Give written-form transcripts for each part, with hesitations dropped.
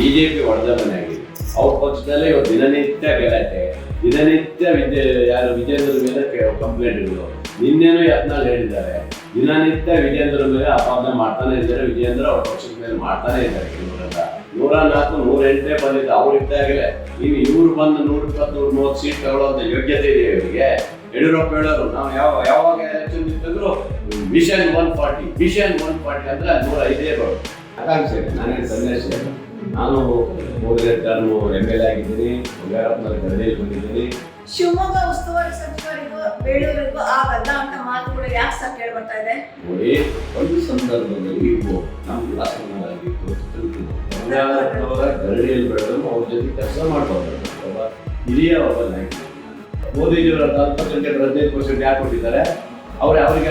BJP ಹೊಡೆದ ಮನೆ ಆಗಿದೆ. ಅವ್ರ ಪಕ್ಷದಲ್ಲೇ ಇವತ್ತು ದಿನನಿತ್ಯ ಗಲಾಟೆ, ದಿನನಿತ್ಯ ವಿಜೇಂದ್ರ ಮೇಲೆ ಕಂಪ್ಲೇಂಟ್ಗಳು. ನಿನ್ನೆನೂ ಯತ್ನಾಳ್ ಹೇಳಿದ್ದಾರೆ, ದಿನನಿತ್ಯ ವಿಜೇಂದ್ರ ಮೇಲೆ ಅಪಾದನೆ ಮಾಡ್ತಾನೆ ಇದ್ದಾರೆ. ವಿಜೇಂದ್ರ ಅವ್ರ ಪಕ್ಷದ ಮೇಲೆ ಮಾಡ್ತಾನೆ ಇದ್ದಾರೆ. ಕೆಲವರೆಲ್ಲ 104, 108 ಬಂದಿದ್ದು ಅವ್ರು ಇದ್ದಾಗಲೇ. ಇವ್ರು ಬಂದು 120, 130 ಸೀಟ್ ತಗೊಳ್ಳೋಂಥ ಯೋಗ್ಯತೆ ಇದೆ ಇವರಿಗೆ. ಯಡಿಯೂರಪ್ಪ ಹೇಳೋರು, ನಾವು ಯಾವಾಗ ಎಲೆಕ್ಷನ್ ನಿಂತಿದ್ರು ವಿಷನ್ 140 ಅಂದ್ರೆ 105 ಆಕಾಂಕ್ಷೆ ಇದೆ. ನಾನೇನು ಸನ್ಯಾಸಿ ಅಲ್ಲ. ನಾನು 3ನೇ ಟರ್ಮ್ MLA ಆಗಿದ್ದೀನಿ. ಬಂಗಾರಪ್ಪನವ್ರ ಗದ್ದೆಯಲ್ಲಿ ಬಂದಿದ್ದೀನಿ. ಶಿವಮೊಗ್ಗ ಉಸ್ತುವಾರಿ ಸಚಿವರಿಗೂ ಬೇಳೂರಿಗೂ ಆಗಲ್ಲ ಅಂತ ಮಾತುಗಳು ಯಾಕೆ ಸರ್ ಕೇಳಿ ಬರ್ತಾ ಇದೆ? ನೋಡಿ, ಒಂದು ಸಂದರ್ಭದಲ್ಲಿ ಇರ್ಬೋದು, ನಮ್ಗೆ ರಾಷ್ಟ್ರನಾಗಿತ್ತು, ಬಂಗಾರಪ್ಪನವರ ಗರಡಿಯಲ್ಲಿ ಬೆಳೆದ್ರು ಅವ್ರ ಜೊತೆ ಕೆಲಸ ಮಾಡ್ಬೋದು. ಒಬ್ಬ ಹಿರಿಯ ಒಬ್ಬ ನಾಯಕ. ಮೋದಿಜಿಯವರ 15% ಯಾಕೆ ಕೊಟ್ಟಿದ್ದಾರೆ? ಅವ್ರು ಅವ್ರಿಗೆ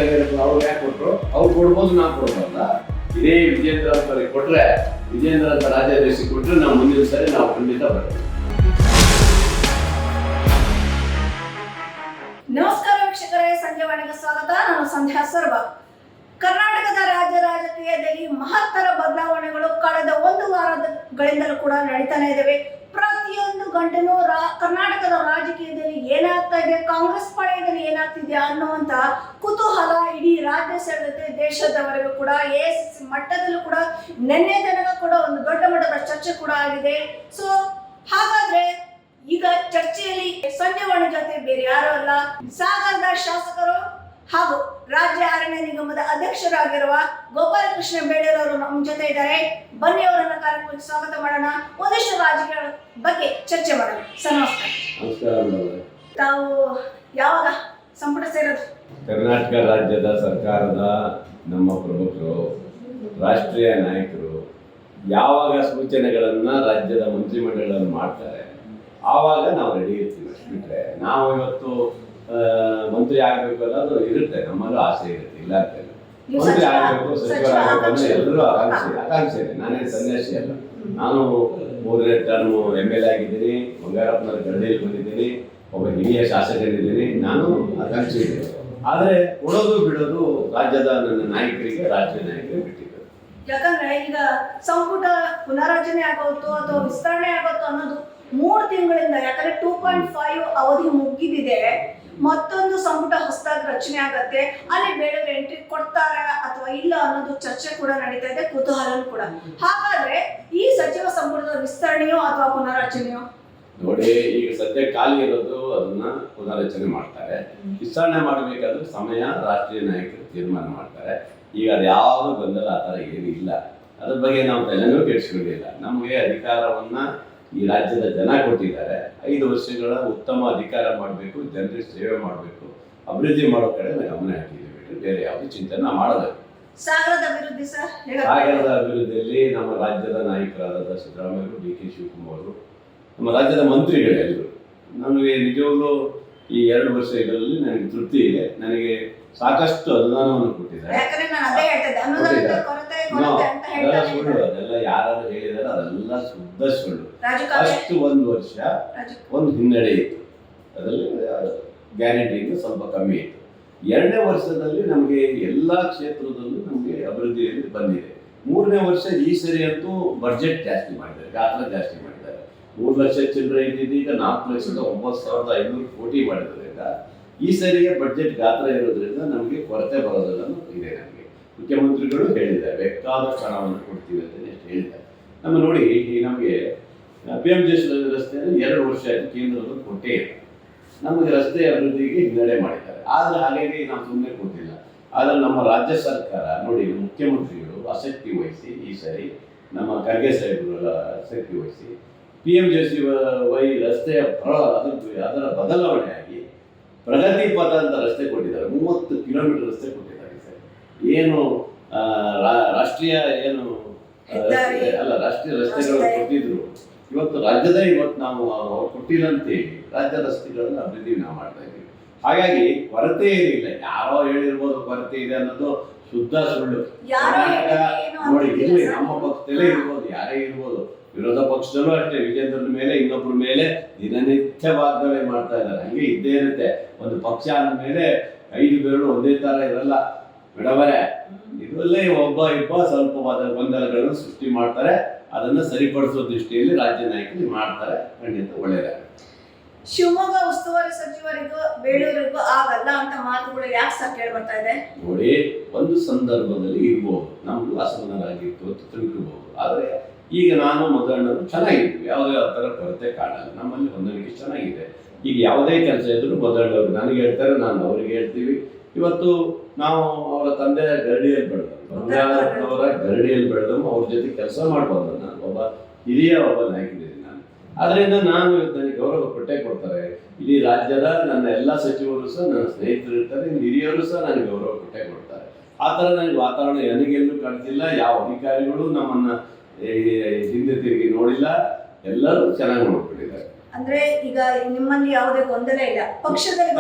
ಯಾಕೆ ಕೊಟ್ಟರು? ಅವ್ರು ಕೊಡ್ಬೋದು, ನಾವು ಕೊಡ್ಬೋದಲ್ಲ. ಇದೇ ವಿಜೇಂದ್ರ ಅಂತ ಕೊಟ್ರೆ, ವಿಜೇಂದ್ರ ಅಂತ ರಾಜ್ಯಾಧ್ಯಕ್ಷ ಕೊಟ್ಟರೆ ನಾವು ಮುಂದಿನ ಸರಿ ನಾವು ಖಂಡಿತ ಬರ್ತೀವಿ. ನಮಸ್ಕಾರ ವೀಕ್ಷಕರೇ, ಸಂಜೆ ವಾಣಿಗೆ ಸ್ವಾಗತ. ನಾನು ಸಂಧ್ಯಾ ಸರ್ವ. ಕರ್ನಾಟಕದ ರಾಜಕೀಯದಲ್ಲಿ ಮಹತ್ತರ ಬದಲಾವಣೆಗಳು ಕಳೆದ 1 ವಾರಗಳಿಂದಲೂ ಕೂಡ ನಡೀತಾನೆ ಇದ್ದಾವೆ. ಪ್ರತಿಯೊಂದು ಗಂಟೆನೂ ಕರ್ನಾಟಕದ ರಾಜಕೀಯದಲ್ಲಿ ಏನಾಗ್ತಾ ಇದೆ, ಕಾಂಗ್ರೆಸ್ ಪಾಳೆಯದಲ್ಲಿ ಏನಾಗ್ತಿದೆ ಅನ್ನುವಂತ ಕುತೂಹಲ ಇಡೀ ರಾಜ್ಯ ಸೇರಿದಂತೆ ದೇಶದವರೆಗೂ ಕೂಡ AICC ಮಟ್ಟದಲ್ಲೂ ಕೂಡ ನಿನ್ನೆ ತನಕ ಕೂಡ ಒಂದು ದೊಡ್ಡ ಮಟ್ಟದ ಚರ್ಚೆ ಕೂಡ ಆಗಿದೆ. ಸೊ ಹಾಗಾದ್ರೆ ಈಗ ಚರ್ಚೆಯಲ್ಲಿ ಸಂಜೆ ವಾಣಿ ಜೊತೆ ಬೇರೆ ಯಾರು ಅಲ್ಲ, ಸಾಗರದ ಶಾಸಕರು ಹಾಗೂ ರಾಜ್ಯ ಅರಣ್ಯ ನಿಗಮದ ಅಧ್ಯಕ್ಷರಾಗಿರುವ ಗೋಪಾಲಕೃಷ್ಣ ಬೇಳೂರು ನಮ್ಮ ಜೊತೆ ಇದ್ದಾರೆ. ಬನ್ನಿ ಅವರನ್ನ ಕಾರ್ಯಕ್ರಮಕ್ಕೆ ಸ್ವಾಗತ ಮಾಡೋಣ. ಒಂದಿಷ್ಟು ರಾಜಕೀಯ ಬಗ್ಗೆ ಚರ್ಚೆ ಮಾಡೋಣ. ಸರ್ ನಮಸ್ಕಾರ. ನಮಸ್ಕಾರ. ತಾವು ಯಾವಾಗ ಸಂಪುಟ ಸೇರೋದು? ಕರ್ನಾಟಕ ರಾಜ್ಯದ ಸರ್ಕಾರದ ನಮ್ಮ ಪ್ರಮುಖರು, ರಾಷ್ಟ್ರೀಯ ನಾಯಕರು ಯಾವಾಗ ಸೂಚನೆಗಳನ್ನ ರಾಜ್ಯದ ಮಂತ್ರಿಮಂಡಲಗಳನ್ನು ಮಾಡ್ತಾರೆ ಆವಾಗ ನಾವು ರೆಡಿ ಇರ್ತೀವಿ. ಬಿಟ್ರೆ ನಾವು ಇವತ್ತು ಮಂತ್ರಿ ಆಗ್ಬೇಕು ಅನ್ನೋದು ಇರುತ್ತೆ, ನಮ್ಮಲ್ಲೂ ಆಸೆ ಇರುತ್ತೆ, ಇಲ್ಲ ಅಂತಲ್ಲ. ಮಂತ್ರಿ ಆಗ್ಬೇಕು, ಸಚಿವರಾಗಬೇಕು ಅನ್ನೋ ಎಲ್ಲರೂ ಆಕಾಂಕ್ಷೆ ಇದೆ. ನಾನೇನು ಸನ್ಯಾಸಿ ಅಲ್ಲ. ನಾನು 3ನೇ ಟರ್ಮ್ MLA ಆಗಿದ್ದೀನಿ. ಬಂಗಾರಪ್ಪನವ್ರ ಗದ್ದೆಯಲ್ಲಿ ಬಂದಿದ್ದೀನಿ. ಒಬ್ಬ ಹಿರಿಯ ಶಾಸಕರಿದ್ದೀನಿ. ನಾನು ಆಕಾಂಕ್ಷೆ ಇದೆ. ಆದರೆ ಕೊಡೋದು ಬಿಡೋದು ರಾಜ್ಯದ ನನ್ನ ನಾಯಕರಿಗೆ, ರಾಷ್ಟ್ರೀಯ ನಾಯಕರಿಗೆ ಬಿಟ್ಟಿದ್ದಾರೆ. ಯಾಕಂದ್ರೆ ಈಗ ಸಂಪುಟ ಪುನರಾಚನೆ ಆಗೋತ್ತು ಅಥವಾ ವಿಸ್ತರಣೆ ಆಗೋತ್ತು ಅನ್ನೋದು 3 ತಿಂಗಳಿಂದ, ಯಾಕಂದ್ರೆ 2.5 ಅವಧಿ ಮುಗಿದಿದೆ. ಮತ್ತೊಂದು ಸಂಪುಟ ಹೊಸದಾಗಿ ರಚನೆ ಆಗತ್ತೆ. ಅಲ್ಲಿ ಬೇರೆ ಎಂಟ್ರಿ ಕೊಡ್ತಾರ ಅಥವಾ ಇಲ್ಲ ಅನ್ನೋದು ಚರ್ಚೆ ಕೂಡ ನಡೀತಾ ಇದೆ, ಕುತೂಹಲನೂ ಕೂಡ. ಹಾಗಾದ್ರೆ ಈ ಸಚಿವ ಸಂಪುಟದ ವಿಸ್ತರಣೆಯೋ ಅಥವಾ ಪುನರಾಚನೆಯೋ? ನೋಡಿ, ಈಗ ಸದ್ಯ ಖಾಲಿ ಇರೋದು ಅದನ್ನ ಪುನರಚನೆ ಮಾಡ್ತಾರೆ. ವಿಸ್ತರಣೆ ಮಾಡಬೇಕಾದ್ರೆ ಸಮಯ ರಾಷ್ಟ್ರೀಯ ನಾಯಕರು ತೀರ್ಮಾನ ಮಾಡ್ತಾರೆ. ಈಗ ಅದು ಯಾವುದು ಗೊಂದಲ ಆ ಥರ ಏನೂ ಇಲ್ಲ. ಅದ್ರ ಬಗ್ಗೆ ನಾವು ತಲೆನೂ ಕೆಡಿಸ್ಕೊಂಡಿಲ್ಲ. ನಮಗೆ ಅಧಿಕಾರವನ್ನ ಈ ರಾಜ್ಯದ ಜನ ಕೊಟ್ಟಿದ್ದಾರೆ. 5 ವರ್ಷಗಳ ಉತ್ತಮ ಅಧಿಕಾರ ಮಾಡಬೇಕು, ಜನರಿಗೆ ಸೇವೆ ಮಾಡಬೇಕು, ಅಭಿವೃದ್ಧಿ ಮಾಡೋ ಕಡೆ ನಾವು ಗಮನ ಹಾಕಿದ್ದೀವಿ. ಬಿಟ್ಟು ಬೇರೆ ಯಾವುದು ಚಿಂತನೆ ನಾವು ಮಾಡೋದು. ಸಾಗರದ ಅಭಿವೃದ್ಧಿ ಸರ್, ಸಾಗರದ ಅಭಿವೃದ್ಧಿಯಲ್ಲಿ ನಮ್ಮ ರಾಜ್ಯದ ನಾಯಕರಾದ ಸಿದ್ದರಾಮಯ್ಯ, DK ಶಿವಕುಮಾರ್, ನಮ್ಮ ರಾಜ್ಯದ ಮಂತ್ರಿಗಳೆಲ್ಲರೂ ನನಗೆ ನಿಜವಾಗ್ಲೂ ಈ 2 ವರ್ಷ ಇದರಲ್ಲಿ ನನಗೆ ತೃಪ್ತಿ ಇದೆ. ನನಗೆ ಸಾಕಷ್ಟು ಅನುದಾನವನ್ನು ಕೊಟ್ಟಿದ್ದಾರೆ. ಸುಳ್ಳು, ಅದೆಲ್ಲ ಯಾರು ಹೇಳಿದಾರೆ ಅದೆಲ್ಲ ಶುದ್ಧ ಸುಳ್ಳು. ಅಷ್ಟು 1 ವರ್ಷ ಒಂದು ಹಿನ್ನಡೆ ಇತ್ತು, ಅದರಲ್ಲಿ ಗ್ಯಾರಂಟಿಯಿಂದ ಸ್ವಲ್ಪ ಕಮ್ಮಿ ಇತ್ತು. 2ನೇ ವರ್ಷದಲ್ಲಿ ನಮಗೆ ಎಲ್ಲ ಕ್ಷೇತ್ರದಲ್ಲೂ ನಮಗೆ ಅಭಿವೃದ್ಧಿಯಲ್ಲಿ ಬಂದಿದೆ. 3ನೇ ವರ್ಷ ಈ ಸರಿ ಅಂತೂ ಬಡ್ಜೆಟ್ ಜಾಸ್ತಿ ಮಾಡಿದ್ದಾರೆ, ಗಾತ್ರ ಜಾಸ್ತಿ ಮಾಡಿದ್ದಾರೆ. 3 ಲಕ್ಷ ಚಿಲ್ಲರೆ ಇದ್ದಿದ್ದು ಈಗ 4,09,500 ಕೋಟಿ ಮಾಡಿರೋದ್ರಿಂದ ಈ ಸರಿಗೆ ಬಡ್ಜೆಟ್ ಗಾತ್ರ ಇರೋದ್ರಿಂದ ನಮಗೆ ಕೊರತೆ ಬರೋದಿಲ್ಲ ಇದೆ. ನಮಗೆ ಮುಖ್ಯಮಂತ್ರಿಗಳು ಹೇಳಿದ್ದಾರೆ, ಬೇಕಾದಷ್ಟು ಹಣವನ್ನು ಕೊಡ್ತೀವಿ ಅಂತ ಹೇಳಿದ್ದಾರೆ. ನಮ್ಮ ನೋಡಿ, ಈ ನಮಗೆ PMJ ರಸ್ತೆಯಲ್ಲಿ 2 ವರ್ಷ ಆಯಿತು, ಕೇಂದ್ರದಲ್ಲಿ ಕೊಟ್ಟೇ ಇಲ್ಲ. ನಮಗೆ ರಸ್ತೆ ಅಭಿವೃದ್ಧಿಗೆ ಹಿನ್ನಡೆ ಮಾಡಿದ್ದಾರೆ. ಆದರೆ ಹಾಗಾಗಿ ನಾವು ಸುಮ್ಮನೆ ಕೊಟ್ಟಿಲ್ಲ. ಆದರೆ ನಮ್ಮ ರಾಜ್ಯ ಸರ್ಕಾರ ನೋಡಿ, ಮುಖ್ಯಮಂತ್ರಿಗಳು ಆಸಕ್ತಿ ವಹಿಸಿ ಈ ಸರಿ ನಮ್ಮ ಖರ್ಗೆ ಸಾಹೇಬರು ಆಸಕ್ತಿ ವಹಿಸಿ PMJCY ರಸ್ತೆಯ ಅದರ ಬದಲಾವಣೆಯಾಗಿ ಪ್ರಗತಿ ಪಥ ಅಂತ ರಸ್ತೆ ಕೊಟ್ಟಿದ್ದಾರೆ. 30 ಕಿಲೋಮೀಟರ್ ರಸ್ತೆ ಕೊಟ್ಟಿದ್ದಾರೆ ಸರ್. ಏನು ರಾಷ್ಟ್ರೀಯ ಏನು ಅಲ್ಲ, ರಾಷ್ಟ್ರೀಯ ರಸ್ತೆಗಳು ಕೊಟ್ಟಿದ್ರು. ಇವತ್ತು ನಾವು ಅವ್ರು ಕೊಟ್ಟಿಲ್ಲ ಅಂತೇಳಿ ರಾಜ್ಯ ರಸ್ತೆಗಳನ್ನು ಅಭಿವೃದ್ಧಿ ನಾವು ಮಾಡ್ತಾ ಇದ್ದೀವಿ. ಹಾಗಾಗಿ ಕೊರತೆ ಏನಿಲ್ಲ. ಯಾರೋ ಹೇಳಿರ್ಬೋದು ಕೊರತೆ ಇದೆ ಅನ್ನೋದು ಶುದ್ಧ ಸುಳ್ಳು. ನೋಡಿ, ಇಲ್ಲಿ ನಮ್ಮ ಪಕ್ಷದಲ್ಲೇ ಇರ್ಬೋದು, ಯಾರೇ ಇರ್ಬೋದು, ವಿರೋಧ ಪಕ್ಷದಲ್ಲೂ ಅಷ್ಟೇ ವಿಜೇಂದ್ರನ ಮೇಲೆ ಇನ್ನೊಬ್ಬರ ಮೇಲೆ ದಿನನಿತ್ಯ ವಾಗ್ದಾಳಿ ಮಾಡ್ತಾ ಇದ್ದಾರೆ. ಹಂಗೆ ಇದ್ದೇ ಇರುತ್ತೆ. ಒಂದು ಪಕ್ಷ ಅಂದಮೇಲೆ 5 ಬೇರು ಒಂದೇ ತರ ಇರಲ್ಲ ಮೇಡಮರೇ. ಇದರಲ್ಲೇ ಒಬ್ಬ ಸ್ವಲ್ಪ ಗೊಂದಲಗಳನ್ನು ಸೃಷ್ಟಿ ಮಾಡ್ತಾರೆ. ಅದನ್ನ ಸರಿಪಡಿಸೋ ದೃಷ್ಟಿಯಲ್ಲಿ ರಾಜ್ಯ ನಾಯಕರು ಮಾಡ್ತಾರೆ, ಖಂಡಿತ ಒಳ್ಳೆಯದಾಗುತ್ತೆ. ಶಿವಮೊಗ್ಗ ಉಸ್ತುವಾರಿ ಸಚಿವರಿಗೂ ಬೇಳೂರಿಗೂ ಆಗಲ್ಲ ಅಂತ ಮಾತುಗಳು ಯಾಕೆ ಸರ್ ಕೇಳಿ ಬರ್ತಾ ಇದೆ? ನೋಡಿ, ಒಂದು ಸಂದರ್ಭದಲ್ಲಿ ಇರ್ಬೋದು, ನಮ್ಗೂ ಅಸಮಾನರಾಗಿತ್ತು ಅಂತ ತಿಳ್ಕೊಬಹುದು. ಆದರೆ ಈಗ ನಾನು ಮೊದಲಣ್ಣರು ಚೆನ್ನಾಗಿದ್ವಿ, ಯಾವುದೇ ಥರ ಕೊರತೆ ಕಾಣಲ್ಲ, ನಮ್ಮಲ್ಲಿ ಹೊಂದಾಣಿಕೆ ಚೆನ್ನಾಗಿದೆ. ಈಗ ಯಾವುದೇ ಕೆಲಸ ಇದ್ರು ಮೊದಲಣ್ಣವರು ನನಗೆ ಹೇಳ್ತಾರೆ, ನಾನು ಅವ್ರಿಗೆ ಹೇಳ್ತೀವಿ. ಇವತ್ತು ನಾವು ಅವರ ತಂದೆಯ ಗರಡಿಯಲ್ಲಿ ಬೆಳೆದವು, ಬಂಗಾರಪ್ಪನವರ ಗರಡಿಯಲ್ಲಿ ಬೆಳೆದವು, ಅವ್ರ ಜೊತೆ ಕೆಲಸ ಮಾಡ್ಬೋದು. ನಾನು ಒಬ್ಬ ಹಿರಿಯ ನಾಯಕನಿದ್ದೀನಿ ನಾನು. ಅದರಿಂದ ನಾನು ನನಗೆ ಗೌರವ ಕೊಟ್ಟೇ ಕೊಡ್ತಾರೆ. ಇಡೀ ರಾಜ್ಯದ ನನ್ನ ಎಲ್ಲ ಸಚಿವರು ಸಹ ನನ್ನ ಸ್ನೇಹಿತರು ಇರ್ತಾರೆ, ಹಿರಿಯರು ಸಹ ನನಗೆ ಗೌರವ ಕೊಟ್ಟೇ ಕೊಡ್ತಾರೆ. ಆ ಥರ ನನಗೆ ವಾತಾವರಣ ನನಗೆಲ್ಲೂ ಕಾಣ್ತಿಲ್ಲ. ಯಾವ ಅಧಿಕಾರಿಗಳು ನಮ್ಮನ್ನ ಹಿಂದೆ ತಿರುಗಿ ನೋಡಿಲ್ಲ, ಎಲ್ಲರೂ ಚೆನ್ನಾಗಿ ನೋಡ್ಕೊಂಡಿದ್ದಾರೆ. ಅಂದ್ರೆ ಈಗ ನಿಮ್ಮಲ್ಲಿ ಯಾವುದೇ ಗೊಂದಲ ಇಲ್ಲ, ಪಕ್ಷದಲ್ಲಿ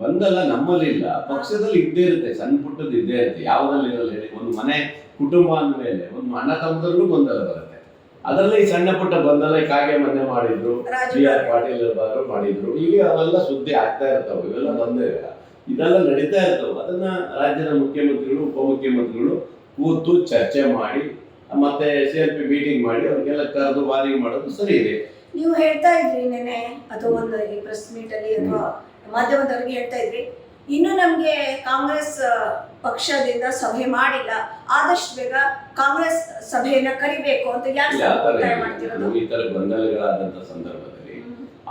ಗೊಂದಲ ನಮ್ಮಲ್ಲಿ ಇಲ್ಲ, ಪಕ್ಷದಲ್ಲಿ ಇದ್ದೇ ಇರುತ್ತೆ, ಸಣ್ಣ ಪುಟ್ಟದ್ದು ಇದ್ದೇ ಇರುತ್ತೆ. ಯಾವುದಲ್ಲಿ ಇರಲ್ಲ ಹೇಳಿ, ಒಂದು ಮನೆ ಕುಟುಂಬ ಅಂದಮೇಲೆ ಒಂದು ಅಣ್ಣ ತಮ್ಮದಲ್ಲೂ ಗೊಂದಲ ಬರುತ್ತೆ. ಅದರಲ್ಲಿ ಸಣ್ಣ ಪುಟ್ಟ ಗೊಂದಲ ಕಾಗೆ ಮನೆ ಮಾಡಿದ್ರು, BR ಪಾಟೀಲ್ ಮಾಡಿದ್ರು, ಈಗ ಅವೆಲ್ಲ ಸುದ್ದಿ ಆಗ್ತಾ ಇರ್ತಾವೆ, ಇವೆಲ್ಲ ಬಂದೇ ಇದೆಲ್ಲ ನಡೀತಾ ಇರ್ತಾವೆ. ಅದನ್ನ ರಾಜ್ಯದ ಮುಖ್ಯಮಂತ್ರಿಗಳು, ಉಪಮುಖ್ಯಮಂತ್ರಿಗಳು ಕೂತು ಚರ್ಚೆ ಮಾಡಿ ಮತ್ತೆ CLP ಮೀಟಿಂಗ್ ಮಾಡಿ ಅವ್ರಿಗೆಲ್ಲ ಕರೆದು ವಾರಿಗೆ ಮಾಡೋದು ಸರಿ ಇದೆ. ನೀವು ಹೇಳ್ತಾ ಇದ್ರಿ ನೆನೆ ಅಥವಾ ಒಂದು ಈ ಪ್ರೆಸ್ ಮೀಟ್ ಅಲ್ಲಿ ಅಥವಾ ಮಾಧ್ಯಮದವರಿಗೆ ಹೇಳ್ತಾ ಇದ್ರಿ, ಇನ್ನು ನಮ್ಗೆ ಕಾಂಗ್ರೆಸ್ ಪಕ್ಷದಿಂದ ಸಭೆ ಮಾಡಿಲ್ಲ, ಆದಷ್ಟು ಬೇಗ ಕಾಂಗ್ರೆಸ್ ಸಭೆಯನ್ನ ಕರಿಬೇಕು ಅಂತ ಯಾಕೆ ಮಾಡ್ತಿರೋದು? ಈ ತರ ಗೊಂದಲಗಳಾದಂತ ಸಂದರ್ಭದಲ್ಲಿ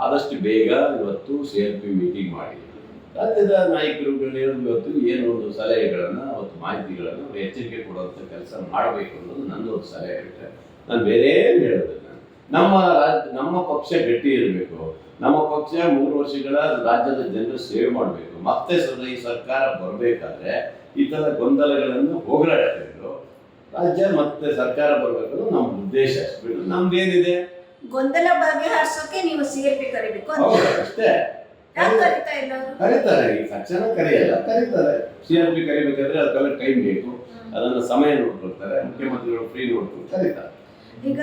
ಆದಷ್ಟು ಬೇಗ ಇವತ್ತು CLP ಮೀಟಿಂಗ್ ಮಾಡಿ ರಾಜ್ಯದ ನಾಯಕರುಗಳು ಇವತ್ತು ಏನು ಒಂದು ಸಲಹೆಗಳನ್ನ ಅವತ್ತು ಮಾಹಿತಿಗಳನ್ನು ಎಚ್ಚರಿಕೆ ಕೊಡುವಂತ ಕೆಲಸ ಮಾಡಬೇಕು ಅನ್ನೋದು ನನ್ನ ಒಂದು ಸಲಹೆ ಬಿಟ್ಟರೆ ನಾನು ಬೇರೆ ಹೇಳೋದಿಲ್ಲ. ನಮ್ಮ ಪಕ್ಷ ಗಟ್ಟಿ ಇರಬೇಕು. ನಮ್ಮ ಪಕ್ಷ 3 ವರ್ಷಗಳ ರಾಜ್ಯದ ಜನರ ಸೇವೆ ಮಾಡಬೇಕು. ಮತ್ತೆ ಈ ಸರ್ಕಾರ ಬರಬೇಕಾದ್ರೆ ಈ ತರ ಗೊಂದಲಗಳನ್ನು ಹೋಗಲಾಡಬೇಕು. ರಾಜ್ಯ ಮತ್ತೆ ಸರ್ಕಾರ ಬರಬೇಕು ನಮ್ಮ ಉದ್ದೇಶ. ನಮ್ದೇನಿದೆ, ಗೊಂದಲ ಬಗೆಹರಿಸೋಕೆ ನೀವು CLP ಕರಿಬೇಕು ಅಷ್ಟೇ. ಕರೀತಾರೆ, ಈ ತಕ್ಷಣ ಕರೆಯಲ್ಲ, ಕರೀತಾರೆ. CLP ಕರಿಬೇಕಾದ್ರೆ ಅದಕ್ಕೆಲ್ಲ ಟೈಮ್ ಬೇಕು, ಅದನ್ನ ಸಮಯ ನೋಡ್ಕೊಳ್ತಾರೆ, ಮುಖ್ಯಮಂತ್ರಿಗಳು ಫ್ರೀ ನೋಡ್ಕೊಂಡು ಕರೀತಾರೆ. ಈಗ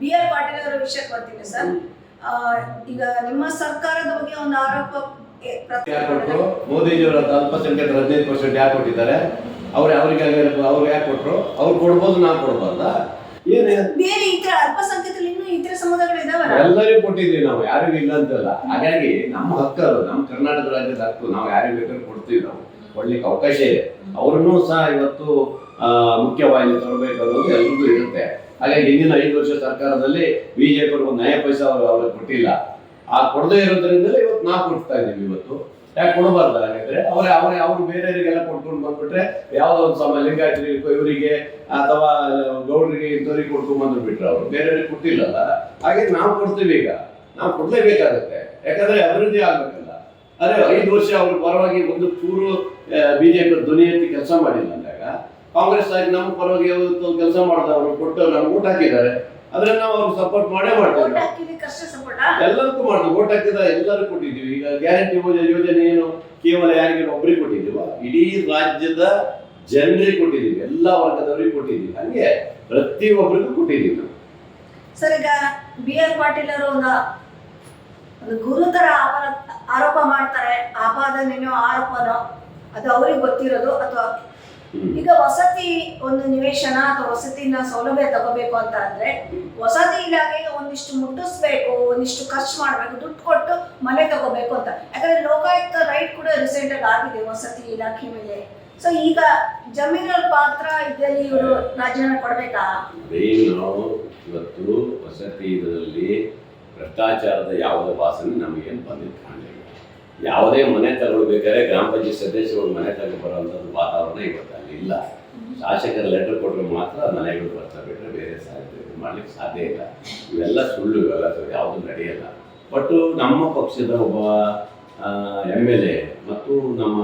BR ಪಾಟೀಲ್ ಅವರ ವಿಷಯಕ್ಕೆ ಬರ್ತೀನಿ ಸರ್. ಈಗ ನಿಮ್ಮ ಸರ್ಕಾರದ ಬಗ್ಗೆ ಒಂದು ಆರೋಪ ಮೋದಿಜಿಯವರ ಅಲ್ಪಸಂಖ್ಯಾತರ 15% ಯಾಕೆ ಕೊಟ್ಟಿದ್ದಾರೆ? ಅವ್ರಿಗೆ ಯಾಕೆ ಕೊಟ್ಟರು? ಅವ್ರು ಕೊಡ್ಬೋದು, ನಾವು ಕೊಡ್ಬಾರ್ದ? ಬೇರೆ ಇತರ ಅಲ್ಪಸಂಖ್ಯಾತರು ಇನ್ನೂ ಇತರ ಸಮುದಾಯಗಳು ಇದಾವಲ್ಲ, ಎಲ್ಲರಿಗೂ ಕೊಟ್ಟಿದ್ವಿ ನಾವು, ಯಾರಿಗೂ ಇಲ್ಲ ಅಂತಲ್ಲ. ಹಾಗಾಗಿ ನಮ್ಮ ಹಕ್ಕರು, ನಮ್ಮ ಕರ್ನಾಟಕ ರಾಜ್ಯದ ಹಕ್ಕು, ನಾವು ಯಾರಿಗೂ ಬೇಕಾದ್ರೂ ಕೊಡ್ತೀವಿ, ನಾವು ಕೊಡ್ಲಿಕ್ಕೆ ಅವಕಾಶ ಇದೆ. ಅವ್ರನ್ನೂ ಸಹ ಇವತ್ತು ಮುಖ್ಯವಾಹಿನಿ ತರಬೇಕು ಅನ್ನೋದು ಎಲ್ರಿಗೂ ಇರುತ್ತೆ. ಹಾಗಾಗಿ ಹಿಂದಿನ 5 ವರ್ಷ ಸರ್ಕಾರದಲ್ಲಿ BJP ಒಂದು ನಯ ಪೈಸಾ ಅವ್ರಿಗೆ ಕೊಟ್ಟಿಲ್ಲ. ಆ ಕೊಡದೇ ಇರೋದ್ರಿಂದಲೇ ಇವತ್ತು ನಾವು ಕೊಡ್ತಾ ಇದ್ದೀವಿ. ಇವತ್ತು ಯಾಕೆ ಕೊಡಬಾರ್ದು? ಹಾಗಾದ್ರೆ ಅವ್ರು ಬೇರೆಯವರಿಗೆಲ್ಲ ಕೊಟ್ಕೊಂಡು ಬಂದ್ಬಿಟ್ರೆ ಯಾವುದೋ ಒಂದು ಸಮಯ ಲಿಂಗಾಯತರಿಗೆ, ಇವರಿಗೆ ಅಥವಾ ಗೌಡರಿಗೆ ಇಂಥವ್ರಿಗೆ ಕೊಡ್ಕೊಂಡು ಬಂದ್ಬಿಟ್ರೆ ಅವರು ಬೇರೆಯವ್ರಿಗೆ ಕೊಟ್ಟಿಲ್ಲಲ್ಲ. ಹಾಗೆ ನಾವು ಕೊಡ್ತೀವಿ. ಈಗ ನಾವು ಕೊಡ್ಲೇಬೇಕಾಗುತ್ತೆ, ಯಾಕಂದ್ರೆ ಅಭಿವೃದ್ಧಿ ಆಗ್ಬೇಕಲ್ಲ. ಅದೇ 5 ವರ್ಷ ಅವ್ರ ಪರವಾಗಿ ಒಂದು ಚೂರು BJP ಧ್ವನಿ ಎತ್ತಿ ಕೆಲಸ ಮಾಡಿಲ್ಲ ಅಂದಾಗ ಕಾಂಗ್ರೆಸ್ ಆಗಿ ನಮ್ಮ ಪರವಾಗಿ ಕೆಲಸ ಮಾಡಿದ ಅವರು ಕೊಟ್ಟು ನಮ್ಗೆ ಓಟ್ ಹಾಕಿದ್ದಾರೆ. ಆದ್ರೆ ನಾವು ಅವ್ರಿಗೆ ಸಪೋರ್ಟ್ ಮಾಡೇ ಮಾಡ್ತೀವಿ, ಎಲ್ಲರಿಗೂ ಮಾಡ್ತೀವಿ. ಓಟ್ ಹಾಕಿದ ಎಲ್ಲರೂ ಕೊಟ್ಟಿದ್ದೀವಿ. ಈಗ ಗ್ಯಾರಂಟಿ ಯೋಜನೆ ಏನು ಕೇವಲ ಯಾರಿಗೆ ಒಬ್ಬರಿಗೆ ಕೊಟ್ಟಿದ್ದೀವ? ಇಡೀ ರಾಜ್ಯದ ಜನರಿಗೆ ಕೊಟ್ಟಿದ್ದೀವಿ, ಎಲ್ಲ ವರ್ಗದವರಿಗೆ ಕೊಟ್ಟಿದ್ದೀವಿ. ಹಂಗೆ ಪ್ರತಿಯೊಬ್ಬರಿಗೂ ಕೊಟ್ಟಿದ್ದೀವಿ ನಾವು. ಸರ್, ಈಗ BR ಪಾಟೀಲ್ ಅವರು ಒಂದು ಗುರುತರ ಆರೋಪ ಮಾಡ್ತಾರೆ. ಆಪಾದನೆಯೋ ಆರೋಪನೋ ಅದು ಅವ್ರಿಗೆ ಗೊತ್ತಿರೋದು. ಅಥವಾ ಈಗ ವಸತಿ ಒಂದು ನಿವೇಶನ ಅಥವಾ ವಸತಿನ ಸೌಲಭ್ಯ ತಗೋಬೇಕು ಅಂತ ಅಂದ್ರೆ ವಸತಿ ಇಲಾಖೆಗೆ ಒಂದಿಷ್ಟು ಮುಟ್ಟಿಸ್ಬೇಕು, ಒಂದಿಷ್ಟು ಖರ್ಚು ಮಾಡ್ಬೇಕು, ದುಡ್ಡು ಕೊಟ್ಟು ಮನೆ ತಗೋಬೇಕು ಅಂತ. ಯಾಕಂದ್ರೆ ಲೋಕಾಯುಕ್ತ ರೈಟ್ ಕೂಡ ರೀಸೆಂಟ್ ಆಗಿ ಆಗಿದೆ ವಸತಿ ಇಲಾಖೆ ಮೇಲೆ. ಸೊ ಈಗ ಜಮೀನವ್ರ ಪಾತ್ರ ಇದರಲ್ಲಿ ಇವರು ರಾಜೀನಾಮೆ ಕೊಡ್ಬೇಕಾ? ನಾವು ಇವತ್ತು ವಸತಿ ಇದರಲ್ಲಿ ಭ್ರಷ್ಟಾಚಾರದ ಯಾವುದೇ ವಾಸನೆ ನಮಗೇನು ಬಂದಿದ್ದು ಕಾಣಲಿಲ್ಲ. ಯಾವುದೇ ಮನೆ ತಗೊಳ್ಬೇಕಾದ್ರೆ ಗ್ರಾಮ ಪಂಚಾಯತ್ ಸದಸ್ಯರು ಮನೆ ತಗೊಂಡ್ಬರೋಂಥದ್ದು ವಾತಾವರಣ ಇವತ್ತು ಅಲ್ಲಿ ಇಲ್ಲ. ಶಾಸಕರ ಲೆಟರ್ ಕೊಟ್ಟರೆ ಮಾತ್ರ ಮನೆಗಳು ಬರ್ತಾ ಬಿಟ್ಟರೆ ಬೇರೆ ಸಾಧ್ಯ ಮಾಡ್ಲಿಕ್ಕೆ ಸಾಧ್ಯ ಇಲ್ಲ. ಇವೆಲ್ಲ ಸುಳ್ಳು, ಇವೆಲ್ಲ ಯಾವುದು ನಡೆಯಲ್ಲ. ಬಟ್ ನಮ್ಮ ಪಕ್ಷದ ಒಬ್ಬ MLA ಮತ್ತು ನಮ್ಮ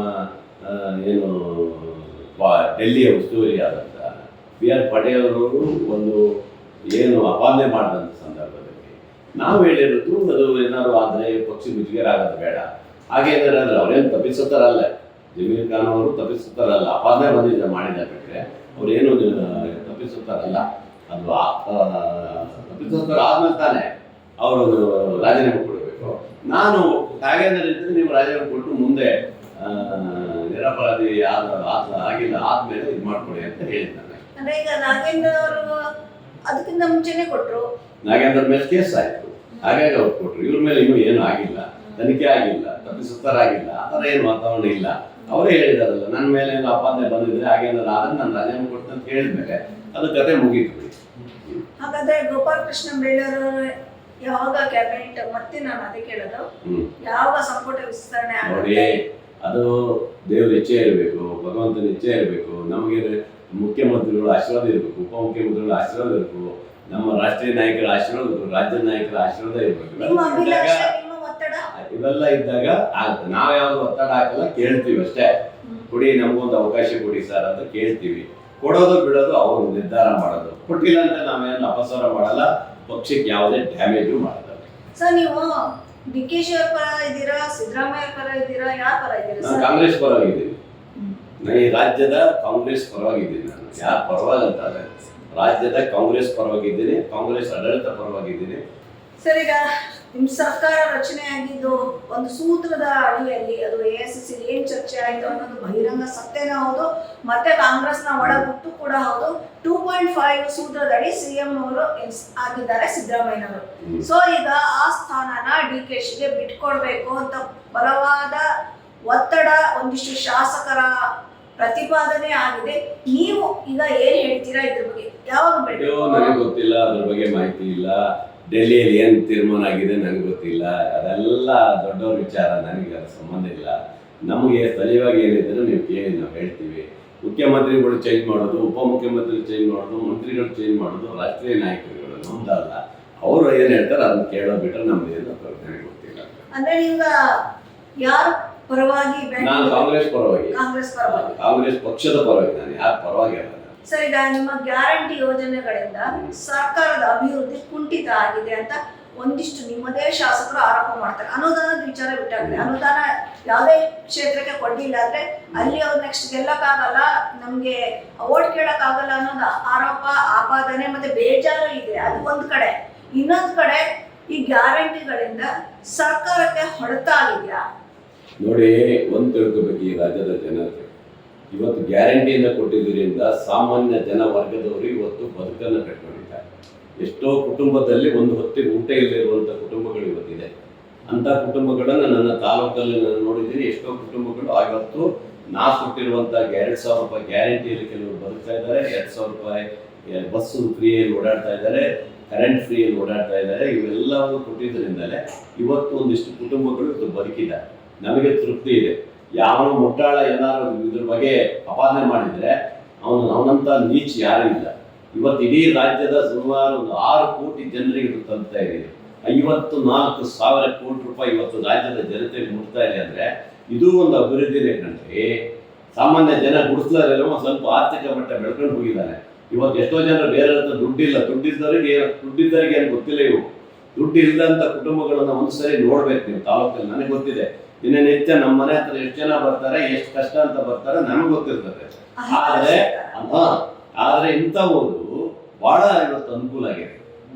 ಏನು ಡೆಲ್ಲಿಯ ಉಸ್ತುವಾರಿ ಆದಂಥ BR ಪಾಟೀಲ್ ಅವರು ಒಂದು ಏನು ಅಪಾದನೆ ಮಾಡಿದಂಥ ಸಂದರ್ಭದಲ್ಲಿ ನಾವು ಹೇಳಿರೋದು, ಅದು ಏನಾದ್ರು ಆದರೆ ಪಕ್ಷ ಮುಜುಗರಾಗೋದು ಬೇಡ. ಹಾಗೇನಾದ್ರೆ ಅಂದ್ರೆ ಅವ್ರೇನು ತಪ್ಪಿಸುತ್ತಾರಲ್ಲ, ಜಮೀರ್ ಖಾನ್ ಅವರು ತಪ್ಪಿಸುತ್ತಾರಲ್ಲ, ಅಪಾದನೆ ಮಾಡಿದ ಬಿಟ್ಟರೆ ಅವ್ರೇನು ತಪ್ಪಿಸುತ್ತಾರಲ್ಲ. ಅದು ತಪ್ಪಿಸುತ್ತಾರ ಆದ್ಮೇಲೆ ತಾನೇ ಅವರು ರಾಜೀನಾಮೆ ಕೊಡಬೇಕು. ನಾನು ಹಾಗೇನಾದ್ರೆ ಇದ್ರೆ ನೀವು ರಾಜೀನಾಮೆ ಕೊಟ್ಟು ಮುಂದೆ ನಿರಪರಾಧಿ ಆಗಿಲ್ಲ ಆದ್ಮೇಲೆ ಇದು ಮಾಡ್ಕೊಡಿ ಅಂತ ಹೇಳಿದ್ದಾನೆ. ಅಂದ್ರೆ ಈಗ ನಾಗೇಂದ್ರ ಅವರು ಅದಕ್ಕಿಂತ ಮುಂಚೆನೆ ಕೊಟ್ರು. ನಾಗೇಂದ್ರ ಮೇಲೆ ಕೇಸ್ ಆಯ್ತು, ಹಾಗಾಗಿ ಅವ್ರು ಕೊಟ್ರು. ಇವ್ರ ಮೇಲೆ ಇನ್ನೂ ಏನು ಆಗಿಲ್ಲ, ತನಿಖೆ ಆಗಿಲ್ಲ, ತಪ್ಪಿಸುತ್ತಾರಾಗಿಲ್ಲ, ಆ ಥರ ಏನು ವಾತಾವರಣ ಇಲ್ಲ. ಅವರೇ ಹೇಳಿದಾರಲ್ಲ, ನನ್ನ ಮೇಲೆ ಏನು ಆಪಾದನೆ ಬಂದಿದ್ರೆ ಹಾಗೇನಾದ್ರು ಆದ್ರೆ ನಾನು ರಾಜೀನಾಮೆ ಕೊಡ್ತೇನೆ ಅಂತ ಹೇಳಿದ್ಮೇಲೆ ಅದು ಕತೆ ಮುಗೀತು. ಹಾಗಾದ್ರೆ ಗೋಪಾಲ್ ಕೃಷ್ಣ ಬೇಳೂರು ಯಾವಾಗ ಕ್ಯಾಬಿನೆಟ್, ಮತ್ತೆ ನಾನು ಅದೇ ಕೇಳೋದು, ಯಾವಾಗ ಸಂಪುಟ ವಿಸ್ತರಣೆ ನೋಡಿ, ಅದು ದೇವ್ರ ಇಚ್ಛೆ ಇರಬೇಕು, ಭಗವಂತನ ಇಚ್ಛೆ ಇರಬೇಕು, ನಮಗೆ ಮುಖ್ಯಮಂತ್ರಿಗಳ ಆಶೀರ್ವಾದ ಇರಬೇಕು, ಉಪಮುಖ್ಯಮಂತ್ರಿಗಳ ಆಶೀರ್ವಾದ ಇರಬೇಕು, ನಮ್ಮ ರಾಷ್ಟ್ರೀಯ ನಾಯಕರ ಆಶೀರ್ವಾದ ಇರಬೇಕು, ರಾಜ್ಯ ನಾಯಕರ ಆಶೀರ್ವಾದ ಇರಬೇಕು. ಇವೆಲ್ಲ ಇದ್ದಾಗ ಆಗುತ್ತೆ. ನಾವ್ ಯಾವ್ದು ಒತ್ತಡ ಹಾಕಲ್ಲ, ಕೇಳ್ತೀವಿ ಅಷ್ಟೇ. ಕೊಡಿ, ನಮ್ಗೊಂದು ಅವಕಾಶ ಕೊಡಿ ಸರ್ ಅಂತ ಕೇಳ್ತೀವಿ. ಕೊಡೋದು ಬಿಡೋದು ಅವರು ನಿರ್ಧಾರ ಮಾಡೋದು. ಕೊಟ್ಟಿಲ್ಲ ಅಂತ ನಾವೇನು ಅಪಸ್ವರ ಮಾಡಲ್ಲ, ಪಕ್ಷಕ್ಕೆ ಯಾವುದೇ ಡ್ಯಾಮೇಜು ಮಾಡಲ್ಲ. ಸರ್, ನೀವು ಡಿ.ಕೆ.ಶಿ ಅವ್ರ ಪರ ಇದ್ದೀರಾ, ಸಿದ್ದರಾಮಯ್ಯ ಪರ ಇದ್ದೀರಾ, ಯಾರ ಪರ ಇದ್ದೀರಾ? ನಾನು ಕಾಂಗ್ರೆಸ್ ಪರವಾಗಿದ್ದೀನಿ. ನಾನು ಈ ರಾಜ್ಯದ ಕಾಂಗ್ರೆಸ್ ಪರವಾಗಿದ್ದೀನಿ. ನಾನು ಯಾರ ಪರವಾಗಿ ಅಂತ ರಾಜ್ಯದ ಕಾಂಗ್ರೆಸ್ ಪರವಾಗಿದ್ದೀನಿ, ಕಾಂಗ್ರೆಸ್ ಆಡಳಿತ ಪರವಾಗಿದ್ದೀನಿ. ಸರ್, ಈಗ ನಿಮ್ಮ ಸರ್ಕಾರ ರಚನೆ ಆಗಿದ್ದು ಒಂದು ಸೂತ್ರದ ಅಡಿಯಲ್ಲಿ, ಅದು AICC ಏನ್ ಚರ್ಚೆ ಆಯ್ತು ಅನ್ನೋದು ಬಹಿರಂಗ ಸತ್ಯನ ಹೌದು, ಮತ್ತೆ ಕಾಂಗ್ರೆಸ್ನ ಒಳಗುಟ್ಟು ಕೂಡ ಹೌದು. 2.5 ಸೂತ್ರದಡಿ CM ಅವರು ಆಗಿದ್ದಾರೆ ಸಿದ್ದರಾಮಯ್ಯನವರು. ಸೊ ಈಗ ಆ ಸ್ಥಾನನ ಡಿ.ಕೆ.ಶಿಗೆ ಬಿಟ್ಕೊಡ್ಬೇಕು ಅಂತ ಬಲವಾದ ಒತ್ತಡ ಒಂದಿಷ್ಟು ಶಾಸಕರ ಪ್ರತಿಪಾದನೆ ಆಗಿದೆ. ನೀವು ಈಗ ಏನ್ ಹೇಳ್ತೀರಾ ಇದ್ರ ಬಗ್ಗೆ? ಯಾವಾಗ ಬಿಟ್ಟು ನನಗೆ ಗೊತ್ತಿಲ್ಲ, ಅದ್ರ ಬಗ್ಗೆ ಮಾಹಿತಿ ಇಲ್ಲ. ಡೆಲ್ಲಿಯಲ್ಲಿ ಏನು ತೀರ್ಮಾನ ಆಗಿದೆ ನನಗೆ ಗೊತ್ತಿಲ್ಲ. ಅದೆಲ್ಲ ದೊಡ್ಡವ್ರ ವಿಚಾರ, ನನಗೆ ಅದು ಸಂಬಂಧ ಇಲ್ಲ. ನಮಗೆ ಸ್ಥಳೀಯವಾಗಿ ಏನಿದ್ರು ನೀವು ಕೇಳಿ, ನಾವು ಹೇಳ್ತೀವಿ. ಮುಖ್ಯಮಂತ್ರಿಗಳು ಚೇಂಜ್ ಮಾಡೋದು, ಉಪಮುಖ್ಯಮಂತ್ರಿ ಚೇಂಜ್ ಮಾಡೋದು, ಮಂತ್ರಿಗಳು ಚೇಂಜ್ ಮಾಡೋದು ರಾಷ್ಟ್ರೀಯ ನಾಯಕರುಗಳು, ನಮ್ದಲ್ಲ. ಅವರು ಏನು ಹೇಳ್ತಾರೆ ಅದನ್ನ ಕೇಳೋ ಬಿಟ್ಟರೆ ನಮ್ದು ಏನು ನನಗೆ ಗೊತ್ತಿಲ್ಲ. ಅಂದ್ರೆ ಈಗ ಯಾರು ಪರವಾಗಿ? ನಾನು ಕಾಂಗ್ರೆಸ್ ಪರವಾಗಿ, ಕಾಂಗ್ರೆಸ್ ಪಕ್ಷದ ಪರವಾಗಿ, ನಾನು ಯಾರ ಪರವಾಗಿ ಅಲ್ಲ. ಸರ್, ಈಗ ನಿಮ್ಮ ಗ್ಯಾರಂಟಿ ಯೋಜನೆಗಳಿಂದ ಸರ್ಕಾರದ ಅಭಿವೃದ್ಧಿ ಕುಂಠಿತ ಆಗಿದೆ ಅಂತ ಒಂದಿಷ್ಟು ನಿಮ್ಮದೇ ಶಾಸಕರು ಆರೋಪ ಮಾಡ್ತಾರೆ. ಅನುದಾನದ ವಿಚಾರ ಬಿಟ್ಟಾಗಿದೆ. ಅನುದಾನ ಯಾವುದೇ ಕ್ಷೇತ್ರಕ್ಕೆ ಕೊಡ್ಲಿಲ್ಲ ಅಂದ್ರೆ ಅಲ್ಲಿ ಅವ್ರು ನೆಕ್ಸ್ಟ್ ಗೆಲ್ಲಕ್ಕಾಗಲ್ಲ, ನಮ್ಗೆ ಓಟ್ ಕೇಳಕ್ಕಾಗಲ್ಲ ಅನ್ನೋದು ಆರೋಪ, ಆಪಾದನೆ ಮತ್ತೆ ಬೇಜಾರು ಇದೆ. ಅದು ಒಂದ್ ಕಡೆ. ಇನ್ನೊಂದ್ ಕಡೆ ಈ ಗ್ಯಾರಂಟಿಗಳಿಂದ ಸರ್ಕಾರಕ್ಕೆ ಹೊಡೆತ ಆಗಿದೆಯಾ? ನೋಡಿ, ಒಂದು ತಿಳ್ಕೋಬೇಕು, ಈ ರಾಜ್ಯದ ಜನತೆ ಇವತ್ತು ಗ್ಯಾರಂಟಿಯಿಂದ ಕೊಟ್ಟಿದ್ದರಿಂದ ಸಾಮಾನ್ಯ ಜನ ವರ್ಗದವರು ಇವತ್ತು ಬದುಕನ್ನು ಕಟ್ಕೊಂಡಿದ್ದಾರೆ. ಎಷ್ಟೋ ಕುಟುಂಬದಲ್ಲಿ ಒಂದು ಹೊತ್ತಿಗೆ ಊಟ ಇಲ್ಲದಿರುವಂಥ ಕುಟುಂಬಗಳು ಇವತ್ತಿದೆ. ಅಂಥ ಕುಟುಂಬಗಳನ್ನು ನನ್ನ ತಾಲೂಕಲ್ಲಿ ನಾನು ನೋಡಿದ್ದೀನಿ. ಎಷ್ಟೋ ಕುಟುಂಬಗಳು ಇವತ್ತು ನಾ ಕೊಟ್ಟಿರುವಂಥ 2,000 ರೂಪಾಯಿ ಗ್ಯಾರಂಟಿಯಲ್ಲಿ ಕೆಲವರು ಬದುಕ್ತಾ ಇದ್ದಾರೆ. 2,000 ರೂಪಾಯಿ ಬಸ್ಸು ಫ್ರೀಯಲ್ಲಿ ಓಡಾಡ್ತಾ ಇದ್ದಾರೆ, ಕರೆಂಟ್ ಫ್ರೀಯಲ್ಲಿ ಓಡಾಡ್ತಾ ಇದ್ದಾರೆ. ಇವೆಲ್ಲವನ್ನು ಕೊಟ್ಟಿದ್ದರಿಂದಲೇ ಇವತ್ತು ಒಂದಿಷ್ಟು ಕುಟುಂಬಗಳು ಇವತ್ತು ಬದುಕಿದ್ದಾರೆ. ನಮಗೆ ತೃಪ್ತಿ ಇದೆ. ಯಾವ ಮುಟ್ಟಾಳ ಏನಾದ್ರು ಇದ್ರ ಬಗ್ಗೆ ಅಪಾದನೆ ಮಾಡಿದ್ರೆ ಅವನಂತ ನೀಚ್ ಯಾರೂ ಇಲ್ಲ. ಇವತ್ತು ಇಡೀ ರಾಜ್ಯದ ಸುಮಾರು 6 ಕೋಟಿ ಜನರಿಗೆ ಇದು ತಲುಪ್ತಾ ಇದೆ. 54,000 ಕೋಟಿ ರೂಪಾಯಿ ಇವತ್ತು ರಾಜ್ಯದ ಜನತೆಗೆ ಮುಟ್ತಾ ಇದೆ ಅಂದ್ರೆ ಇದು ಒಂದು ಅಭಿವೃದ್ಧಿನೇ ಕಣ್ರಿ. ಸಾಮಾನ್ಯ ಜನ ಗುಡಿಸ್ಲಾರೆಲ್ಲ ಒಂದು ಸ್ವಲ್ಪ ಆರ್ಥಿಕ ಮಟ್ಟ ಬೆಳ್ಕೊಂಡು ಹೋಗಿದ್ದಾನೆ. ಇವತ್ತು ಎಷ್ಟೋ ಜನರು ಬೇರೆ ದುಡ್ಡಿಲ್ಲ, ದುಡ್ಡಿದ್ದವರಿಗೆ ಏನು ಗೊತ್ತಿಲ್ಲ. ಇವು ದುಡ್ಡು ಇಲ್ಲದಂತ ಕುಟುಂಬಗಳನ್ನ ಒಂದ್ಸರಿ ನೋಡ್ಬೇಕು ನೀವು ತಾಲೂಕಲ್ಲಿ. ನನಗೆ ಗೊತ್ತಿದೆ, ದಿನನಿತ್ಯ ನಮ್ಮ ಮನೆ ಹತ್ರ ಎಷ್ಟು ಜನ ಬರ್ತಾರೆ, ಎಷ್ಟು ಕಷ್ಟ ಅಂತ ಬರ್ತಾರೆ ನಮಗೆ ಗೊತ್ತಿರ್ತದೆ. ಆದ್ರೆ ಇಂಥವರು ಬಹಳ ಇವತ್ತು ಅನುಕೂಲ ಆಗಿದೆ.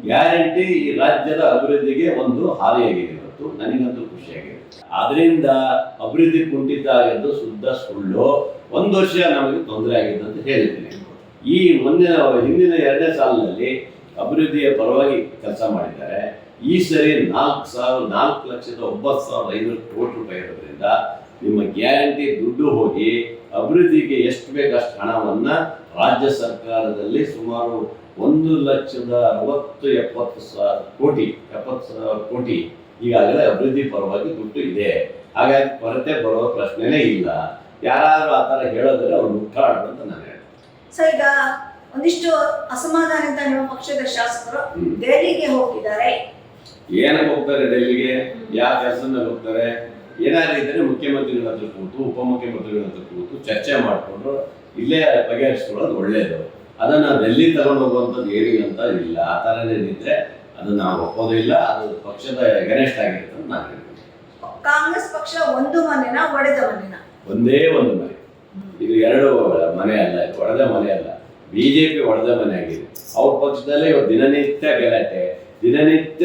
ಗ್ಯಾರಂಟಿ ಈ ರಾಜ್ಯದ ಅಭಿವೃದ್ಧಿಗೆ ಒಂದು ಹಾದಿಯಾಗಿದೆ. ಇವತ್ತು ನನಗಂತೂ ಖುಷಿಯಾಗಿದೆ. ಅದರಿಂದ ಅಭಿವೃದ್ಧಿ ಕುಂಠಿತ ಆಗಿದ್ದು ಶುದ್ಧ ಸುಳ್ಳು. 1 ವರ್ಷ ನಮಗೆ ತೊಂದರೆ ಆಗಿದೆ ಅಂತ ಹೇಳಿದ್ದೀನಿ. ಈ ಹಿಂದಿನ 2ನೇ ಸಾಲಿನಲ್ಲಿ ಅಭಿವೃದ್ಧಿಯ ಪರವಾಗಿ ಕೆಲಸ ಮಾಡಿದ್ದಾರೆ. ಈ ಸರಿ 4,09,500 ಕೋಟಿ ರೂಪಾಯಿ ಇರೋದ್ರಿಂದ ನಿಮ್ಮ ಗ್ಯಾರಂಟಿ ದುಡ್ಡು ಹೋಗಿ ಅಭಿವೃದ್ಧಿಗೆ ಎಷ್ಟು ಬೇಕು ಅಷ್ಟು ಹಣವನ್ನ ರಾಜ್ಯ ಸರ್ಕಾರದಲ್ಲಿ ಸುಮಾರು 1,60,70,000 ಕೋಟಿ ಈಗಾಗಲೇ ಅಭಿವೃದ್ಧಿ ಪರವಾಗಿ ದುಡ್ಡು ಇದೆ. ಹಾಗಾಗಿ ಕೊರತೆ ಬರುವ ಪ್ರಶ್ನೆನೇ ಇಲ್ಲ. ಯಾರಾದ್ರೂ ಆ ಥರ ಹೇಳಿದ್ರೆ ಅವ್ರು ಮುಟ್ಟಾಡ್ರು ಅಂತ ನಾನು ಹೇಳ್ತೀನಿ. ಸರ್, ಈಗ ಒಂದಿಷ್ಟು ಅಸಮಾಧಾನಿತ ನಿಮ್ಮ ಪಕ್ಷದ ಶಾಸಕರು ದೆಹಲಿಗೆ ಹೋಗಿದ್ದಾರೆ. ಏನಕ್ಕೆ ಹೋಗ್ತಾರೆ ಡೆಲ್ಲಿಗೆ? ಯಾವ ಕೆಲಸದ ಮೇಲೆ ಹೋಗ್ತಾರೆ? ಏನಾದ್ರು ಇದ್ರೆ ಮುಖ್ಯಮಂತ್ರಿಗಳ ಹತ್ರ ಕೂತು, ಉಪಮುಖ್ಯಮಂತ್ರಿಗಳ ಹತ್ರ ಕೂತು ಚರ್ಚೆ ಮಾಡಿಕೊಂಡು ಇಲ್ಲೇ ಬಗೆಹರಿಸ್ಕೊಳ್ಳೋದು ಒಳ್ಳೇದು. ಅದನ್ನ ಡೆಲ್ಲಿ ತಗೊಂಡು ಹೋಗುವಂಥದ್ದು ಏನಿಲ್ಲ ಅಂತ ಇಲ್ಲ. ಆ ಥರನೇ ಇದ್ರೆ ಅದನ್ನ ನಾವು ಒಪ್ಪೋದಿಲ್ಲ. ಅದು ಪಕ್ಷದ ಅಗೇನೆಸ್ಟ್ ಆಗಿರುತ್ತೆ ಅಂತ ನಾನು ಹೇಳ್ತೀನಿ. ಕಾಂಗ್ರೆಸ್ ಪಕ್ಷ ಒಂದು ಮನೆನ ಒಡೆದ ಮನೆನ? ಒಂದೇ ಒಂದು ಮನೆ. ಇದು 2 ಮನೆ ಅಲ್ಲ, ಇದು ಒಡೆದ ಮನೆ ಅಲ್ಲ. ಬಿಜೆಪಿ ಒಡೆದ ಮನೆ ಆಗಿದೆ. ಅವ್ರ ಪಕ್ಷದಲ್ಲೇ ಇವತ್ತು ದಿನನಿತ್ಯ ಗಲಾಟೆ, ದಿನನಿತ್ಯ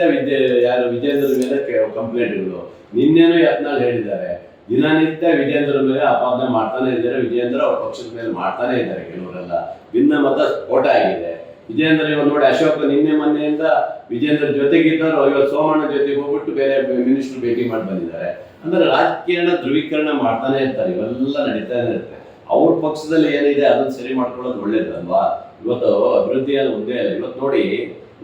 ವಿಜೇಂದ್ರ ಮೇಲೆ ಕಂಪ್ಲೇಂಟ್ಗಳು. ನಿನ್ನೆನೂ ಯತ್ನಾಳ್ ಹೇಳಿದ್ದಾರೆ, ದಿನನಿತ್ಯ ವಿಜೇಂದ್ರ ಮೇಲೆ ಅಪಾದನೆ ಮಾಡ್ತಾನೆ ಇದ್ದಾರೆ. ವಿಜೇಂದ್ರ ಅವ್ರ ಪಕ್ಷದ ಮೇಲೆ ಮಾಡ್ತಾನೆ ಇದ್ದಾರೆ. ಕೆಲವರೆಲ್ಲ ಭಿನ್ನ ಮತ ಸ್ಫೋಟ ಆಗಿದೆ. ವಿಜೇಂದ್ರ ಇವಾಗ ನೋಡಿ, ಅಶೋಕ್ ನಿನ್ನೆ ಮೊನ್ನೆಯಿಂದ ವಿಜೇಂದ್ರ ಜೊತೆಗಿದ್ದರು, ಇವತ್ತು ಸೋಮಣ್ಣ ಜೊತೆಗೆ ಹೋಗ್ಬಿಟ್ಟು ಬೇರೆ ಮಿನಿಸ್ಟರ್ ಭೇಟಿ ಮಾಡಿ ಬಂದಿದ್ದಾರೆ. ಅಂದ್ರೆ ರಾಜಕೀಯನ ಧ್ರುವೀಕರಣ ಮಾಡ್ತಾನೆ ಇರ್ತಾರೆ, ಇವೆಲ್ಲ ನಡೀತಾನೆ ಇರುತ್ತೆ. ಅವ್ರ ಪಕ್ಷದಲ್ಲಿ ಏನಿದೆ ಅದನ್ನ ಸರಿ ಮಾಡ್ಕೊಳ್ಳೋದು ಒಳ್ಳೇದಲ್ವಾ? ಇವತ್ತು ಅಭಿವೃದ್ಧಿಯನ್ನು ಒಂದೇ ಅಲ್ಲ. ಇವತ್ತು ನೋಡಿ,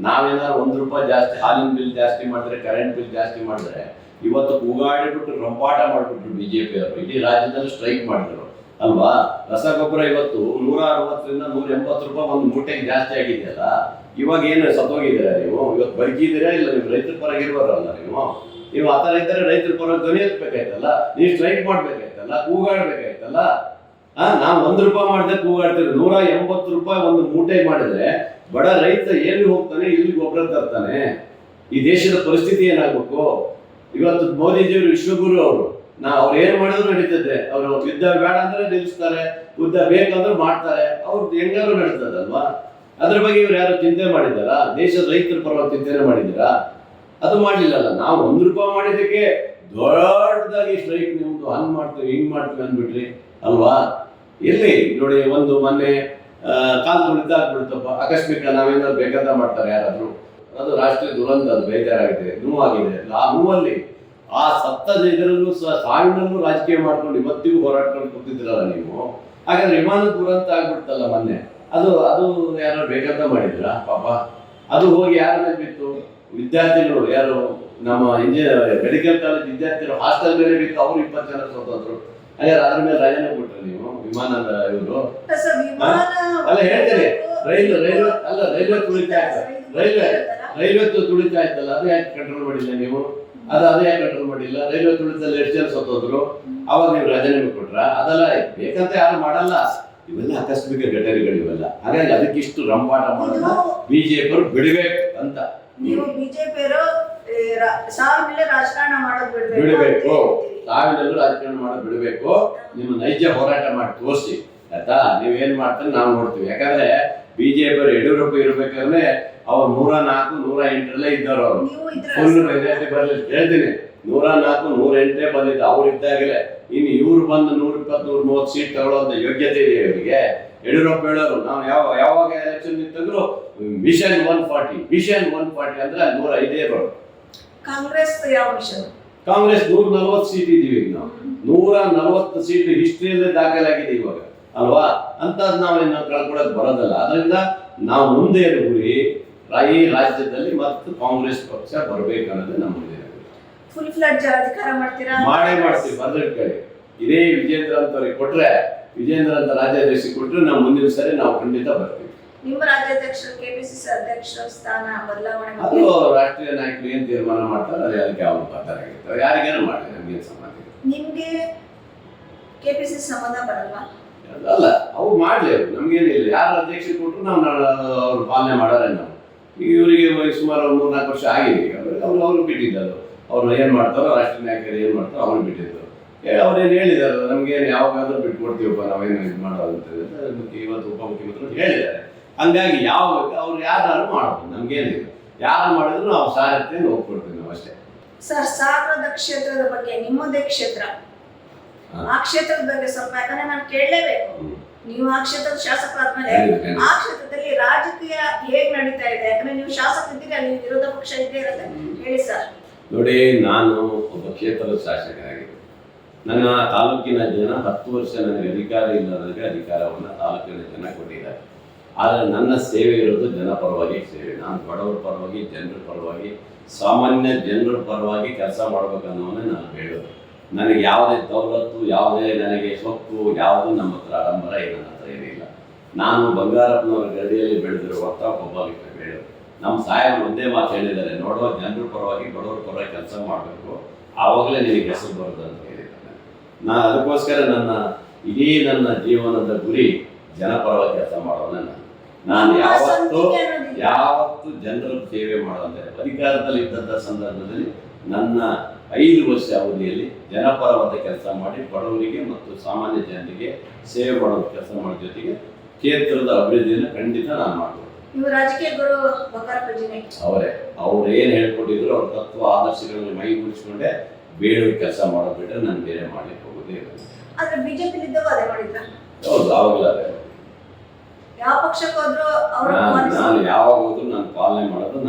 ನಾವೇನಾದ್ರು ₹1 ಜಾಸ್ತಿ ಹಾಲಿನ ಬಿಲ್ ಜಾಸ್ತಿ ಮಾಡಿದ್ರೆ, ಕರೆಂಟ್ ಬಿಲ್ ಜಾಸ್ತಿ ಮಾಡಿದ್ರೆ, ಇವತ್ತು ಕೂಗಾಡಿಬಿಟ್ಟು ರಂಪಾಟ ಮಾಡಿಬಿಟ್ರು ಬಿಜೆಪಿ ಅವರು. ಇಡೀ ರಾಜ್ಯದಲ್ಲಿ ಸ್ಟ್ರೈಕ್ ಮಾಡಿದ್ರು ಅಲ್ವಾ? ರಸಗೊಬ್ಬರ ಇವತ್ತು ₹160 ₹180 ಒಂದು ಮೂಟೆಗೆ ಜಾಸ್ತಿ ಆಗಿದೆಯಲ್ಲ. ಇವಾಗ ಏನು ಸತ್ತೋಗಿದ್ದೀರಾ ನೀವು? ಇವತ್ತು ಬದುಕಿದ್ದೀರಾ ಇಲ್ಲ? ನೀವು ರೈತರ ಪರಗಿರುವರಲ್ಲ ನೀವು ಆ ಥರ ಇದ್ದರೆ ರೈತರ ಪರ ಧ್ವನಿ ಎತ್ತಬೇಕಾಯ್ತಲ್ಲ, ನೀವು ಸ್ಟ್ರೈಕ್ ಮಾಡ್ಬೇಕಾಯ್ತಲ್ಲ, ಕೂಗಾಡ್ಬೇಕಾಯ್ತಲ್ಲ. ನಾವು ₹1 ಮಾಡಿದ್ರೆ ಕೂಗಾಡ್ತೀವಿ, ₹180 ಒಂದು ಮೂಟೆ ಮಾಡಿದ್ರೆ ಬಡ ರೈತ ಎಲ್ಲಿ ಹೋಗ್ತಾನೆ, ಇಲ್ಲಿ ಗೊಬ್ಬರ ತರ್ತಾನೆ? ಈ ದೇಶದ ಪರಿಸ್ಥಿತಿ ಏನಾಗಬೇಕು? ಇವತ್ತು ಮೋದಿಜಿಯವರು ವಿಶ್ವಗುರು ಅವರು. ಅವ್ರು ಏನ್ ಮಾಡಿದ್ರು ನಡೀತದೆ. ಅವರು ಯುದ್ಧ ಬೇಡ ಅಂದ್ರೆ ನಿಲ್ಲಿಸ್ತಾರೆ, ಯುದ್ಧ ಬೇಕಂದ್ರೆ ಮಾಡ್ತಾರೆ. ಅವ್ರದ್ದು ಹೆಂಗಾರು ನಡೀತದಲ್ವಾ? ಅದ್ರ ಬಗ್ಗೆ ಇವ್ರು ಯಾರು ಚಿಂತೆ ಮಾಡಿದಾರಾ? ದೇಶದ ರೈತರ ಪರವಾಗಿ ಚಿಂತನೆ ಮಾಡಿದಾರಾ? ಅದು ಮಾಡ್ಲಿಲ್ಲಲ್ಲ. ನಾವು ₹1 ಮಾಡಿದ್ದಕ್ಕೆ ದೊಡ್ಡದಾಗಿ ಸ್ಟ್ರೈಕ್ ನಿಮ್ದು ಹಂಗ್ ಮಾಡ್ತೀವಿ ಹಿಂಗ್ ಮಾಡ್ತೀವಿ ಅಂದ್ಬಿಟ್ರಿ ಅಲ್ವಾ? ಎಲ್ಲಿ ನೋಡಿ, ಒಂದು ಮೊನ್ನೆ ಕಾಲು ತುಳಿದಾಗ್ಬಿಡ್ತಪ್ಪ, ಆಕಸ್ಮಿಕ ನಾವೇನಾದ್ರು ಬೇಕಾದ ಮಾಡ್ತಾರೆ ಯಾರಾದ್ರು, ಅದು ರಾಷ್ಟ್ರೀಯ ದುರಂತ, ಅದು ಬೇಜಾರಾಗಿದೆ, ನೋವಾಗಿದೆ. ಆ ನೋವಲ್ಲಿ ಆ ಸತ್ತದ ಇದರಲ್ಲೂ ಸಾವಿನಲ್ಲೂ ರಾಜಕೀಯ ಮಾಡ್ಕೊಂಡು ಇವತ್ತಿಗೂ ಹೋರಾಡ್ಕೊಂಡು ಕೂತಿದ್ರಲ್ಲ ನೀವು. ಹಾಗಾದ್ರೆ ವಿಮಾನ ದುರಂತ ಆಗ್ಬಿಡ್ತಲ್ಲ ಮೊನ್ನೆ, ಅದು ಯಾರು ಬೇಕಾದ ಮಾಡಿದ್ರ ಪಾಪ? ಅದು ಹೋಗಿ ಯಾರ ಮೇಲೆ ಬಿತ್ತು? ವಿದ್ಯಾರ್ಥಿಗಳು ಯಾರು ನಮ್ಮ ಮೆಡಿಕಲ್ ಕಾಲೇಜ್ ವಿದ್ಯಾರ್ಥಿಗಳು ಹಾಸ್ಟೆಲ್ ಮೇಲೆ ಬಿತ್ತು, ಅವ್ರು 20 ಜನ ಸೋತಂದ್ರು. ಹಾಗಾದ್ರೆ ಅದ್ರ ಮೇಲೆ ರಾಜೀನಾಮೆ ಕೊಟ್ರು ನೀವು? ವಿಮಾನದ ಇವರು ಅಲ್ಲ ಹೇಳ್ತೇನೆ, ರೈಲ್ವೆ ತುಳಿತಾ ಇತ್ತಲ್ಲ, ಅದು ಯಾಕೆ ಕಂಟ್ರೋಲ್ ಮಾಡಿಲ್ಲ ನೀವು? ಅದು ಯಾಕೆ ಕಂಟ್ರೋಲ್ ಮಾಡಿಲ್ಲ? ರೈಲ್ವೆ ತುಳಿತದಲ್ಲಿ 8 ಜನ ಸತ್ತೋದ್ರು, ಅವಾಗ ನೀವು ರಾಜೀನಾಮೆ ಕೊಟ್ರ? ಅದೆಲ್ಲ ಬೇಕಂತ ಯಾರು ಮಾಡಲ್ಲ, ಇವೆಲ್ಲ ಆಕಸ್ಮಿಕ ಘಟನೆಗಳು ಇವೆಲ್ಲ. ಹಾಗಾಗಿ ಅದಕ್ಕಿಷ್ಟು ರಂಪಾಟ ಮಾಡೋಣ, ಬಿಜೆಪಿ ಬಿಡಬೇಕು ಅಂತ. ನೀವು ಬಿಜೆಪಿಯವರು ಸಾವಿನಲ್ಲೇ ರಾಜಕಾರಣ ಮಾಡೋದು ಬಿಡಬೇಕು, ಸಾವಿನಲ್ಲೂ ರಾಜಕಾರಣ ಮಾಡೋದು ಬಿಡಬೇಕು. ನಿಮ್ಮ ನೈಜ ಹೋರಾಟ ಮಾಡಿ ತೋರಿಸಿ ಆಯ್ತಾ? ನೀವೇನ್ ಮಾಡ್ತಾರೆ ನಾವು ನೋಡ್ತೀವಿ. ಯಾಕಂದ್ರೆ ಬಿಜೆಪಿ ಅವರು ಯಡಿಯೂರಪ್ಪ ಇರ್ಬೇಕಾದ್ರೆ ಅವ್ರು 104, 108 ಇದ್ದವರು. ಅವರು ಫುಲ್ ಮೆಜಾರಿಟಿ ಬರ್ಲಿಲ್ಲ. ಹೇಳ್ತೀನಿ, 104, 108 ಬಂದಿದ್ದು ಅವ್ರು ಇದ್ದಾಗಲೇ. ಇನ್ನು ಇವ್ರು ಬಂದು 120, 130 ಸೀಟ್ ತಗೊಳ್ಳೋಂಥ ಯೋಗ್ಯತೆ ಇದೆ ಇವರಿಗೆ. ಯಡಿಯೂರಪ್ಪ ಹೇಳೋರು, ನಾವು ಯಾವಾಗ ಎಲೆಕ್ಷನ್ ನಿಂತಂದ್ರು ಮಿಷನ್ 140 ಅಂದ್ರೆ 105 ಬರೋದು. ಕಾಂಗ್ರೆಸ್ ಯಾವ ಮಿಷನ್? ಕಾಂಗ್ರೆಸ್ 140 ಸೀಟ್ ಇದೀವಿ ನಾವು. 140 ಸೀಟ್ ಹಿಸ್ಟ್ರಿಯಲ್ಲೇ ದಾಖಲಾಗಿದೆ ಇವಾಗ ಅಲ್ವಾ? ಅಂತದ್ ನಾವೇನು ಕಳ್ಕೊಳಕ್ ಬರೋದಲ್ಲ. ಅದರಿಂದ ನಾವು ಮುಂದೆ ಗುರಿ ಈ ರಾಜ್ಯದಲ್ಲಿ ಮತ್ತು ಕಾಂಗ್ರೆಸ್ ಪಕ್ಷ ಬರ್ಬೇಕನ್ನೋದು ನಮ್ಮ ಫುಲ್ ಫ್ಲಡ್ಜ್ ಅಧಿಕಾರ ಮಾಡ್ತೀರಾ? ಮಾಡ್ತೀವಿ. ಬರ್ದಿಟ್ಕೊಳ್ಳಿ, ಇದೇ ವಿಜೇಂದ್ರ ಅಂತವ್ರಿಗೆ ಕೊಟ್ರೆ, ವಿಜೇಂದ್ರ ಅಂತ ರಾಜ್ಯಾಧ್ಯಕ್ಷ ಕೊಟ್ರೆ ನಾವು ಮುಂದಿನ ಸರಿ ನಾವು ಖಂಡಿತ ಬರ್ತೀವಿ. ನಿಮ್ಮ ರಾಜ್ಯಾಧ್ಯಕ್ಷರು ಕೆಪಿಸಿಸಿ ಅಧ್ಯಕ್ಷರ ಸ್ಥಾನ ಬದಲಾವಣೆ ಅದು ರಾಷ್ಟ್ರೀಯ ನಾಯಕರು ಏನ್ ತೀರ್ಮಾನ ಮಾಡ್ತಾರೆ ಅದಕ್ಕೆ ಅವ್ರು ಬರ್ತಾರಾಗಿರ್ತಾರೆ. ಯಾರಿಗೇನು ಮಾಡಲಿ, ನಮ್ಗೆ ಸಂಬಂಧ. ನಿಮ್ಗೆ ಕೆಪಿಸಿಸಿ ಸಂಬಂಧ ಬರಲ್ವಾ? ಅಲ್ಲ, ಅವ್ರು ಮಾಡ್ಲಿ, ಅವ್ರು ನಮ್ಗೇನಿಲ್ಲ. ಯಾರು ಅಧ್ಯಕ್ಷ ಕೊಟ್ಟರು ನಾವು ಅವ್ರು ಪಾಲನೆ ಮಾಡೋರೆ. ನಾವು ಈಗ ಇವರಿಗೆ ಸುಮಾರು 3-4 ವರ್ಷ ಆಗಿದೆ. ಅವ್ರು ಬಿಟ್ಟಿದ್ದಾರೆ. ಅವ್ರು ಏನ್ ಮಾಡ್ತಾರೋ, ರಾಷ್ಟ್ರೀಯ ನಾಯಕರು ಏನ್ ಮಾಡ್ತಾರೋ ಅವ್ರು ಬಿಟ್ಟಿದ್ರು. ಅವ್ರೇನು ಹೇಳಿದಾರೆ, ನಮ್ಗೇನು ಯಾವಾಗಾದ್ರೂ ಬಿಟ್ಟು ಕೊಡ್ತೀವಪ್ಪ, ನಾವೇನು ಇದು ಮಾಡೋದು ಅಂತ ಇವತ್ತು ಉಪಮುಖ್ಯಮಂತ್ರಿ ಹೇಳಿದ್ದಾರೆ. ಹಂಗಾಗಿ ಯಾವಾಗ ಅವ್ರು ಯಾರು ಮಾಡ್ಬೋದು, ನಮ್ಗೇನಿಲ್ಲ. ಯಾರು ಮಾಡಿದ್ರು ನಾವು ಸಾಧ್ಯತೆಯನ್ನು ಹೋಗ್ಕೊಡ್ತೀವಿ ನಾವು ಅಷ್ಟೇ. ಸರ್, ಸಾಗರದ ಕ್ಷೇತ್ರದ ಬಗ್ಗೆ, ನಿಮ್ಮದೇ ಕ್ಷೇತ್ರ, ಆ ಕ್ಷೇತ್ರದ ಬಗ್ಗೆ ಸ್ವಲ್ಪ, ಯಾಕಂದ್ರೆ ನಾನು ಕೇಳಲೇಬೇಕು. ನೀವು ಆ ಕ್ಷೇತ್ರದ ಶಾಸಕರಾದ್ಮೇಲೆ ಆ ಕ್ಷೇತ್ರದಲ್ಲಿ ರಾಜಕೀಯ ಹೇಗ್ ನಡೀತಾ ಇದೆ? ಯಾಕಂದ್ರೆ ನೀವು ಶಾಸಕ ಇದ್ದೀರಿ, ಅಲ್ಲಿ ವಿರೋಧ ಪಕ್ಷ ಇದ್ದೇ ಇರುತ್ತೆ. ಹೇಳಿ ಸರ್. ನೋಡಿ, ನಾನು ಒಬ್ಬ ಕ್ಷೇತ್ರದ ಶಾಸಕರಾಗಿದ್ದೆ. ನನ್ನ ತಾಲೂಕಿನ ಜನ 10 ವರ್ಷ ನನಗೆ ಅಧಿಕಾರ ಇಲ್ಲದಾಗ ಅಧಿಕಾರವನ್ನು ತಾಲೂಕಿನ ಜನ ಕೊಟ್ಟಿದ್ದಾರೆ. ಆದರೆ ನನ್ನ ಸೇವೆ ಇರೋದು ಜನಪರವಾಗಿ ಸೇವೆ. ನಾನು ಬಡವರ ಪರವಾಗಿ, ಜನರ ಪರವಾಗಿ, ಸಾಮಾನ್ಯ ಜನರ ಪರವಾಗಿ ಕೆಲಸ ಮಾಡ್ಬೇಕನ್ನೋನೇ ನಾನು ಹೇಳೋದು. ನನಗೆ ಯಾವುದೇ ದೌಲತ್ತು, ಯಾವುದೇ ನನಗೆ ಸೊತ್ತು, ಯಾವುದು ನಮ್ಮ ಹತ್ರ ಆಡಂಬರ ನನ್ನ ಹತ್ರ ಏನಿಲ್ಲ. ನಾನು ಬಂಗಾರಪ್ಪನವರ ಗಡಿಯಲ್ಲಿ ಬೆಳೆದಿರೋ ಒಬ್ಬ ಹೇಳೋದು. ನಮ್ಮ ಸಾಹೇಬರು ಒಂದೇ ಮಾತು ಹೇಳಿದ್ದಾರೆ, ನೋಡೋ ಜನರ ಪರವಾಗಿ, ಬಡವರ ಪರವಾಗಿ ಕೆಲಸ ಮಾಡಬೇಕು, ಆವಾಗಲೇ ನಿನಗೆ ಹೆಸರು ಬರೋದು ಅಂತ ಹೇಳಿದ್ದಾರೆ. ನಾನು ಅದಕ್ಕೋಸ್ಕರ ಇಡೀ ನನ್ನ ಜೀವನದ ಗುರಿ ಜನಪರವಾಗಿ ಕೆಲಸ ಮಾಡೋಣ. ನಾನು ಯಾವತ್ತು ಜನರ ಸೇವೆ ಮಾಡೋದಂತೆ. ಅಧಿಕಾರದಲ್ಲಿ ಇದ್ದಂಥ ಸಂದರ್ಭದಲ್ಲಿ ನನ್ನ 5 ವರ್ಷ ಅವಧಿಯಲ್ಲಿ ಜನಪರವಾದ ಕೆಲಸ ಮಾಡಿ ಬಡವರಿಗೆ ಮತ್ತು ಸಾಮಾನ್ಯ ಜನರಿಗೆ ಸೇವೆ ಮಾಡೋ ಕೆಲಸ ಮಾಡೋ ಜೊತೆಗೆ ಕ್ಷೇತ್ರದ ಅಭಿವೃದ್ಧಿಯನ್ನು ಖಂಡಿತ ನಾನು ಮಾಡ್ಬೋದು. ಅವರೇ ಅವ್ರು ಏನು ಹೇಳ್ಕೊಟ್ಟಿದ್ರು, ಅವ್ರ ತತ್ವ ಆದರ್ಶಗಳಲ್ಲಿ ಮೈಗೂಡಿಸ್ಕೊಂಡೆ ಬೇಡ ಕೆಲಸ ಮಾಡೋದು ಬಿಟ್ಟರೆ ನಾನು ಬೇರೆ ಮಾಡ್ಲಿಕ್ಕೆ ಹೋಗೋದೇ ಇಲ್ಲ. ಬಿಜೆಪಿ ಹೌದು, ಆವಾಗಲೇ ಅದೇ. ಯಾವ ಪಕ್ಷಕ್ಕೆ ಹೋದ್ರು ಅವರು ನಾನು ಯಾವಾಗ ಹೋದ್ರು ನಾನು ಪಾಲನೆ ಮಾಡೋದು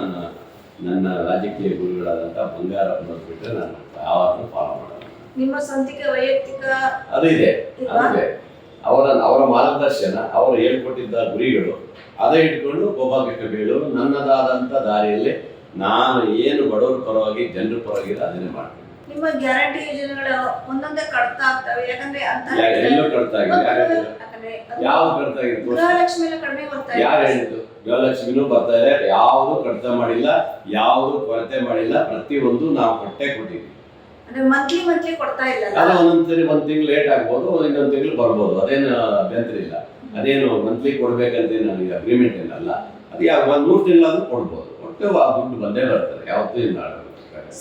ನನ್ನ ರಾಜಕೀಯ ಗುರುಗಳಾದಂಥ ಬಂಗಾರಪ್ಪನವ್ರು ಬಿಟ್ಟರೆ ನಾನು ಯಾವಾಗಲೂ ಫಾಲೋ ಮಾಡೋದು. ನಿಮ್ಮ ಸ್ವಂತಿಕ ವೈಯಕ್ತಿಕ ಅದು ಇದೆ. ಅವರ ಮಾರ್ಗದರ್ಶನ, ಅವರು ಹೇಳ್ಕೊಟ್ಟಿದ್ದ ಗುರಿಗಳು, ಅದೇ ಇಟ್ಕೊಂಡು ಗೋಪಾಲಕೃಷ್ಣ ಬೇಳೂರು ನನ್ನದಾದಂಥ ದಾರಿಯಲ್ಲಿ ನಾನು ಏನು ಬಡವರ ಪರವಾಗಿ ಜನರ ಪರವಾಗಿ ಅದನ್ನೇ ಮಾಡ್ತೀನಿ. ನಿಮ್ಮ ಗ್ಯಾರಂಟಿ ಯೋಜನೆಗಳು ಒಂದೊಂದೇ ಕಟ್ತಾ ಆಗ್ತವೆ. ಯಾಕಂದ್ರೆ ಎಲ್ಲೂ ಕಟ್ತಾ ಆಗಿದೆ. ಯಾವ್ದು ಕಟ್ತಾ ಆಗಿದೆ? ಗೃಹಲಕ್ಷ್ಮಿ ಕಡಿಮೆ ಬರ್ತಾ ಇದೆ. ಯಾರು ಹೇಳಿದ್ದು? ಗೃಹಲಕ್ಷ್ಮಿನೂ ಬರ್ತಾ ಇದೆ. ಯಾವುದು ಕಡಿತ ಮಾಡಿಲ್ಲ, ಯಾವುದು ಕೊರತೆ ಮಾಡಿಲ್ಲ. ಪ್ರತಿಯೊಂದು ನಾವು ಕೊಟ್ಟಿದ್ದೀವಿ. ಮಂತ್ಲಿ ಕೊಡ್ತಾ ಇಲ್ಲ. ಅದ ಒಂದೊಂದ್ಸರಿ ಒಂದ್ ತಿಂಗಳು ಲೇಟ್ ಆಗ್ಬೋದು, ಇನ್ನೊಂದ್ ತಿಂಗಳು ಬರ್ಬೋದು. ಅದೇನು ಅಭ್ಯಂತರ ಇಲ್ಲ. ಅದೇನು ಮಂತ್ಲಿ ಕೊಡ್ಬೇಕಂತೇನು ಅಗ್ರಿಮೆಂಟ್ ಏನಲ್ಲ. ಅದು ಯಾವ 100 ತಿಂಗಳಾದ್ರೂ ಕೊಡ್ಬೋದು. ಒಟ್ಟು ಆ ದುಡ್ಡು ಬಂದೇ ಬರ್ತದೆ. ಯಾವತ್ತೂ ಇಲ್ಲ.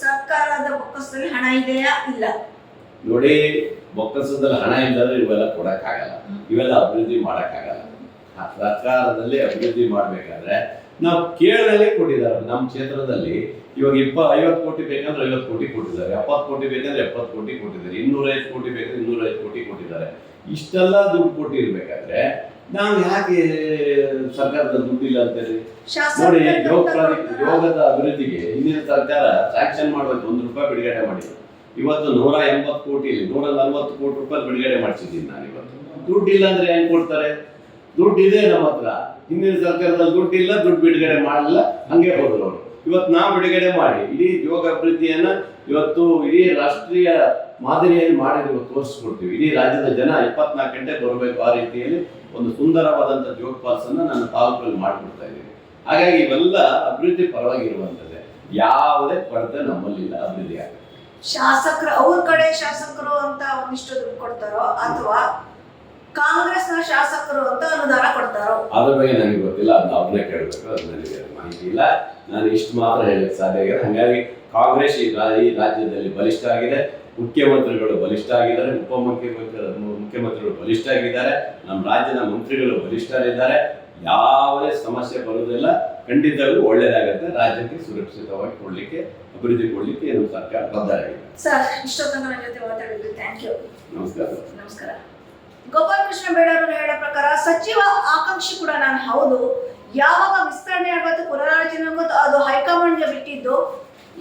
ಸರ್ಕಾರದ ಬೊಕ್ಕಸದಲ್ಲಿ ಹಣ ಇದೆಯಾ? ಇಲ್ಲ. ನೋಡಿ, ಬೊಕ್ಕಸದಲ್ಲಿ ಹಣ ಇಲ್ಲದ್ರೆ ಇವೆಲ್ಲ ಕೊಡಕ್ಕಾಗಲ್ಲ, ಇವೆಲ್ಲ ಅಭಿವೃದ್ಧಿ ಮಾಡಕ್ಕಾಗಲ್ಲ. ಸರ್ಕಾರದಲ್ಲಿ ಅಭಿವೃದ್ಧಿ ಮಾಡ್ಬೇಕಾದ್ರೆ ನಾವು ಕೇಳದಲ್ಲೇ ಕೊಟ್ಟಿದ್ದಾರೆ. ನಮ್ಮ ಕ್ಷೇತ್ರದಲ್ಲಿ ಇವಾಗ 50 ಕೋಟಿ ಬೇಕಂದ್ರೆ 50 ಕೋಟಿ ಕೊಟ್ಟಿದ್ದಾರೆ, 70 ಕೋಟಿ ಬೇಕಂದ್ರೆ 70 ಕೋಟಿ ಕೊಟ್ಟಿದ್ದಾರೆ, 205 ಕೋಟಿ ಬೇಕಂದ್ರೆ 205 ಕೋಟಿ ಕೊಟ್ಟಿದ್ದಾರೆ. ಇಷ್ಟೆಲ್ಲ ದುಡ್ಡು ಕೊಟ್ಟಿರ್ಬೇಕಾದ್ರೆ ನಾವು ಯಾಕೆ ಸರ್ಕಾರದ ದುಡ್ಡು ಇಲ್ಲ ಅಂತೇಳಿ? ನೋಡಿ, ಯೋಗದ ಅಭಿವೃದ್ಧಿಗೆ ಹಿಂದಿನ ಸರ್ಕಾರ ಸ್ಯಾಂಕ್ಷನ್ ಮಾಡಬೇಕು, 1 ರೂಪಾಯಿ ಬಿಡುಗಡೆ ಮಾಡಿದ್ರು. ಇವತ್ತು 180 ಕೋಟಿ 140 ಕೋಟಿ ರೂಪಾಯಿ ಬಿಡುಗಡೆ ಮಾಡಿಸಿದ್ದೀನಿ ನಾನು. ಇವತ್ತು ದುಡ್ಡು ಇಲ್ಲ ಅಂದ್ರೆ ಹೆಂಗ್ ಕೊಡ್ತಾರೆ? ದುಡ್ಡು ಇದೆ ನಮ್ಮ ಹತ್ರ. ಹಿಂದಿನ ಸರ್ಕಾರದಲ್ಲಿ ದುಡ್ಡು ಇಲ್ಲ, ದುಡ್ಡು ಬಿಡುಗಡೆ ಮಾಡಲಿಲ್ಲ, ಹಂಗೆ ಹೋದ್ರು ಅವರು. ಇವತ್ತು ನಾವು ಬಿಡುಗಡೆ ಮಾಡಿ ಇಡೀ ಯೋಗ ಅಭಿವೃದ್ಧಿಯನ್ನ ಇವತ್ತು ಇಡೀ ರಾಷ್ಟ್ರೀಯ ಮಾದರಿಯಲ್ಲಿ ಮಾಡಿ ತೋರಿಸ್ಕೊಡ್ತೀವಿ. ಇಡೀ ರಾಜ್ಯದ ಜನ 24 ಗಂಟೆ ಬರಬೇಕು. ಆ ರೀತಿಯಲ್ಲಿ ಒಂದು ಸುಂದರವಾದಂಥ ಜೋಗ್ ಫಾಲ್ಸ್ ಅನ್ನ ನಾನು ತಾಲೂಕಲ್ಲಿ ಮಾಡಿಕೊಡ್ತಾ ಇದ್ದೀನಿ. ಹಾಗಾಗಿ ಇವೆಲ್ಲ ಅಭಿವೃದ್ಧಿ ಪರವಾಗಿರುವಂಥದ್ದೇ. ಯಾವುದೇ ಕೊರತೆ ನಮ್ಮಲ್ಲಿಲ್ಲ. ಅಭಿವೃದ್ಧಿ ಆಗುತ್ತೆ. ಶಾಸಕರು ಅವ್ರ ಕಡೆ ಶಾಸಕರು ಅಂತ ಒಂದಿಷ್ಟು ದುಡ್ಡು ಕೊಡ್ತಾರೋ ಅಥವಾ ಕಾಂಗ್ರೆಸ್ನ ಶಾಸಕರು ಅಂತ ಅನುದಾನ ಕೊಡ್ತಾರೋ ಅದ್ರ ಬಗ್ಗೆ ನನಗೆ ಗೊತ್ತಿಲ್ಲ. ಅದನ್ನ ಅವ್ರನ್ನೇ ಕೇಳಬೇಕು. ಅದು ನನಗೆ ಮಾಹಿತಿ ಇಲ್ಲ. ನಾನು ಇಷ್ಟು ಮಾತ್ರ ಹೇಳಕ್ಕೆ ಸಾಧ್ಯ ಆಗಿದೆ. ಹಾಗಾಗಿ ಕಾಂಗ್ರೆಸ್ ಈ ರಾಜ್ಯದಲ್ಲಿ ಬಲಿಷ್ಠ ಆಗಿದೆ. ಮುಖ್ಯಮಂತ್ರಿಗಳು ಬಲಿಷ್ಠ ಆಗಿದ್ದಾರೆ, ಮುಖ್ಯಮಂತ್ರಿಗಳು ಬಲಿಷ್ಠ ಆಗಿದ್ದಾರೆ, ನಮ್ಮ ರಾಜ್ಯದ ಮಂತ್ರಿಗಳು ಬಲಿಷ್ಠರಿದ್ದಾರೆ. ಯಾವುದೇ ಸಮಸ್ಯೆ ಬರುವುದಿಲ್ಲ. ಖಂಡಿತವಾಗ್ಲೂ ಒಳ್ಳೇದಾಗುತ್ತೆ. ರಾಜ್ಯಕ್ಕೆ ಸುರಕ್ಷಿತವಾಗಿ ಕೊಡ್ಲಿಕ್ಕೆ, ಅಭಿವೃದ್ಧಿ ಕೊಡ್ಲಿಕ್ಕೆ ನಮ್ಮ ಸರ್ಕಾರ ಬದ್ಧವಾಗಿದೆ. ಸರ್, ಇಷ್ಟೊತ್ತಂಗ ನನ್ನ ಜೊತೆ ಮಾತಾಡಿದ್ವಿ. Thank you. ನಮಸ್ಕಾರ. ಗೋಪಾಲಕೃಷ್ಣ ಬೇಳೂರು ಹೇಳೋ ಪ್ರಕಾರ ಸಚಿವ ಆಕಾಂಕ್ಷಿ ಕೂಡ ನಾನು ಹೌದು. ಯಾವಾಗ ವಿಸ್ತರಣೆ ಆಗುತ್ತೋ ಪುನರಾರಚನೆ ಆಗುತ್ತೋ ಅದು ಹೈಕಮಾಂಡ್ಗೆ ಬಿಟ್ಟಿದ್ದು.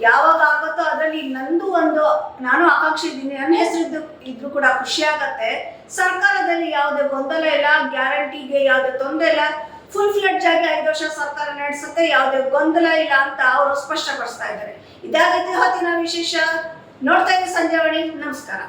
ಯಾವಾಗ ಆಗುತ್ತೋ ಅದರಲ್ಲಿ ನಂದು ಒಂದು ನಾನು ಆಕಾಂಕ್ಷಿ ಇದ್ದೀನಿ, ನನ್ನ ಹೆಸರು ಇದ್ರು ಕೂಡ ಖುಷಿ ಆಗತ್ತೆ. ಸರ್ಕಾರದಲ್ಲಿ ಯಾವುದೇ ಗೊಂದಲ ಇಲ್ಲ, ಗ್ಯಾರಂಟಿಗೆ ಯಾವುದೇ ತೊಂದರೆ ಇಲ್ಲ, ಫುಲ್ ಫ್ಲೆಡ್ಜ್ ಆಗಿ 5 ವರ್ಷ ಸರ್ಕಾರ ನಡೆಸುತ್ತೆ, ಯಾವುದೇ ಗೊಂದಲ ಇಲ್ಲ ಅಂತ ಅವರು ಸ್ಪಷ್ಟಪಡಿಸ್ತಾ ಇದ್ದಾರೆ. ಇದಾಗಿತ್ತು ಇವತ್ತಿನ ವಿಶೇಷ. ನೋಡ್ತಾ ಇದ್ದೀವಿ ಸಂಜೀವನಿ. ನಮಸ್ಕಾರ.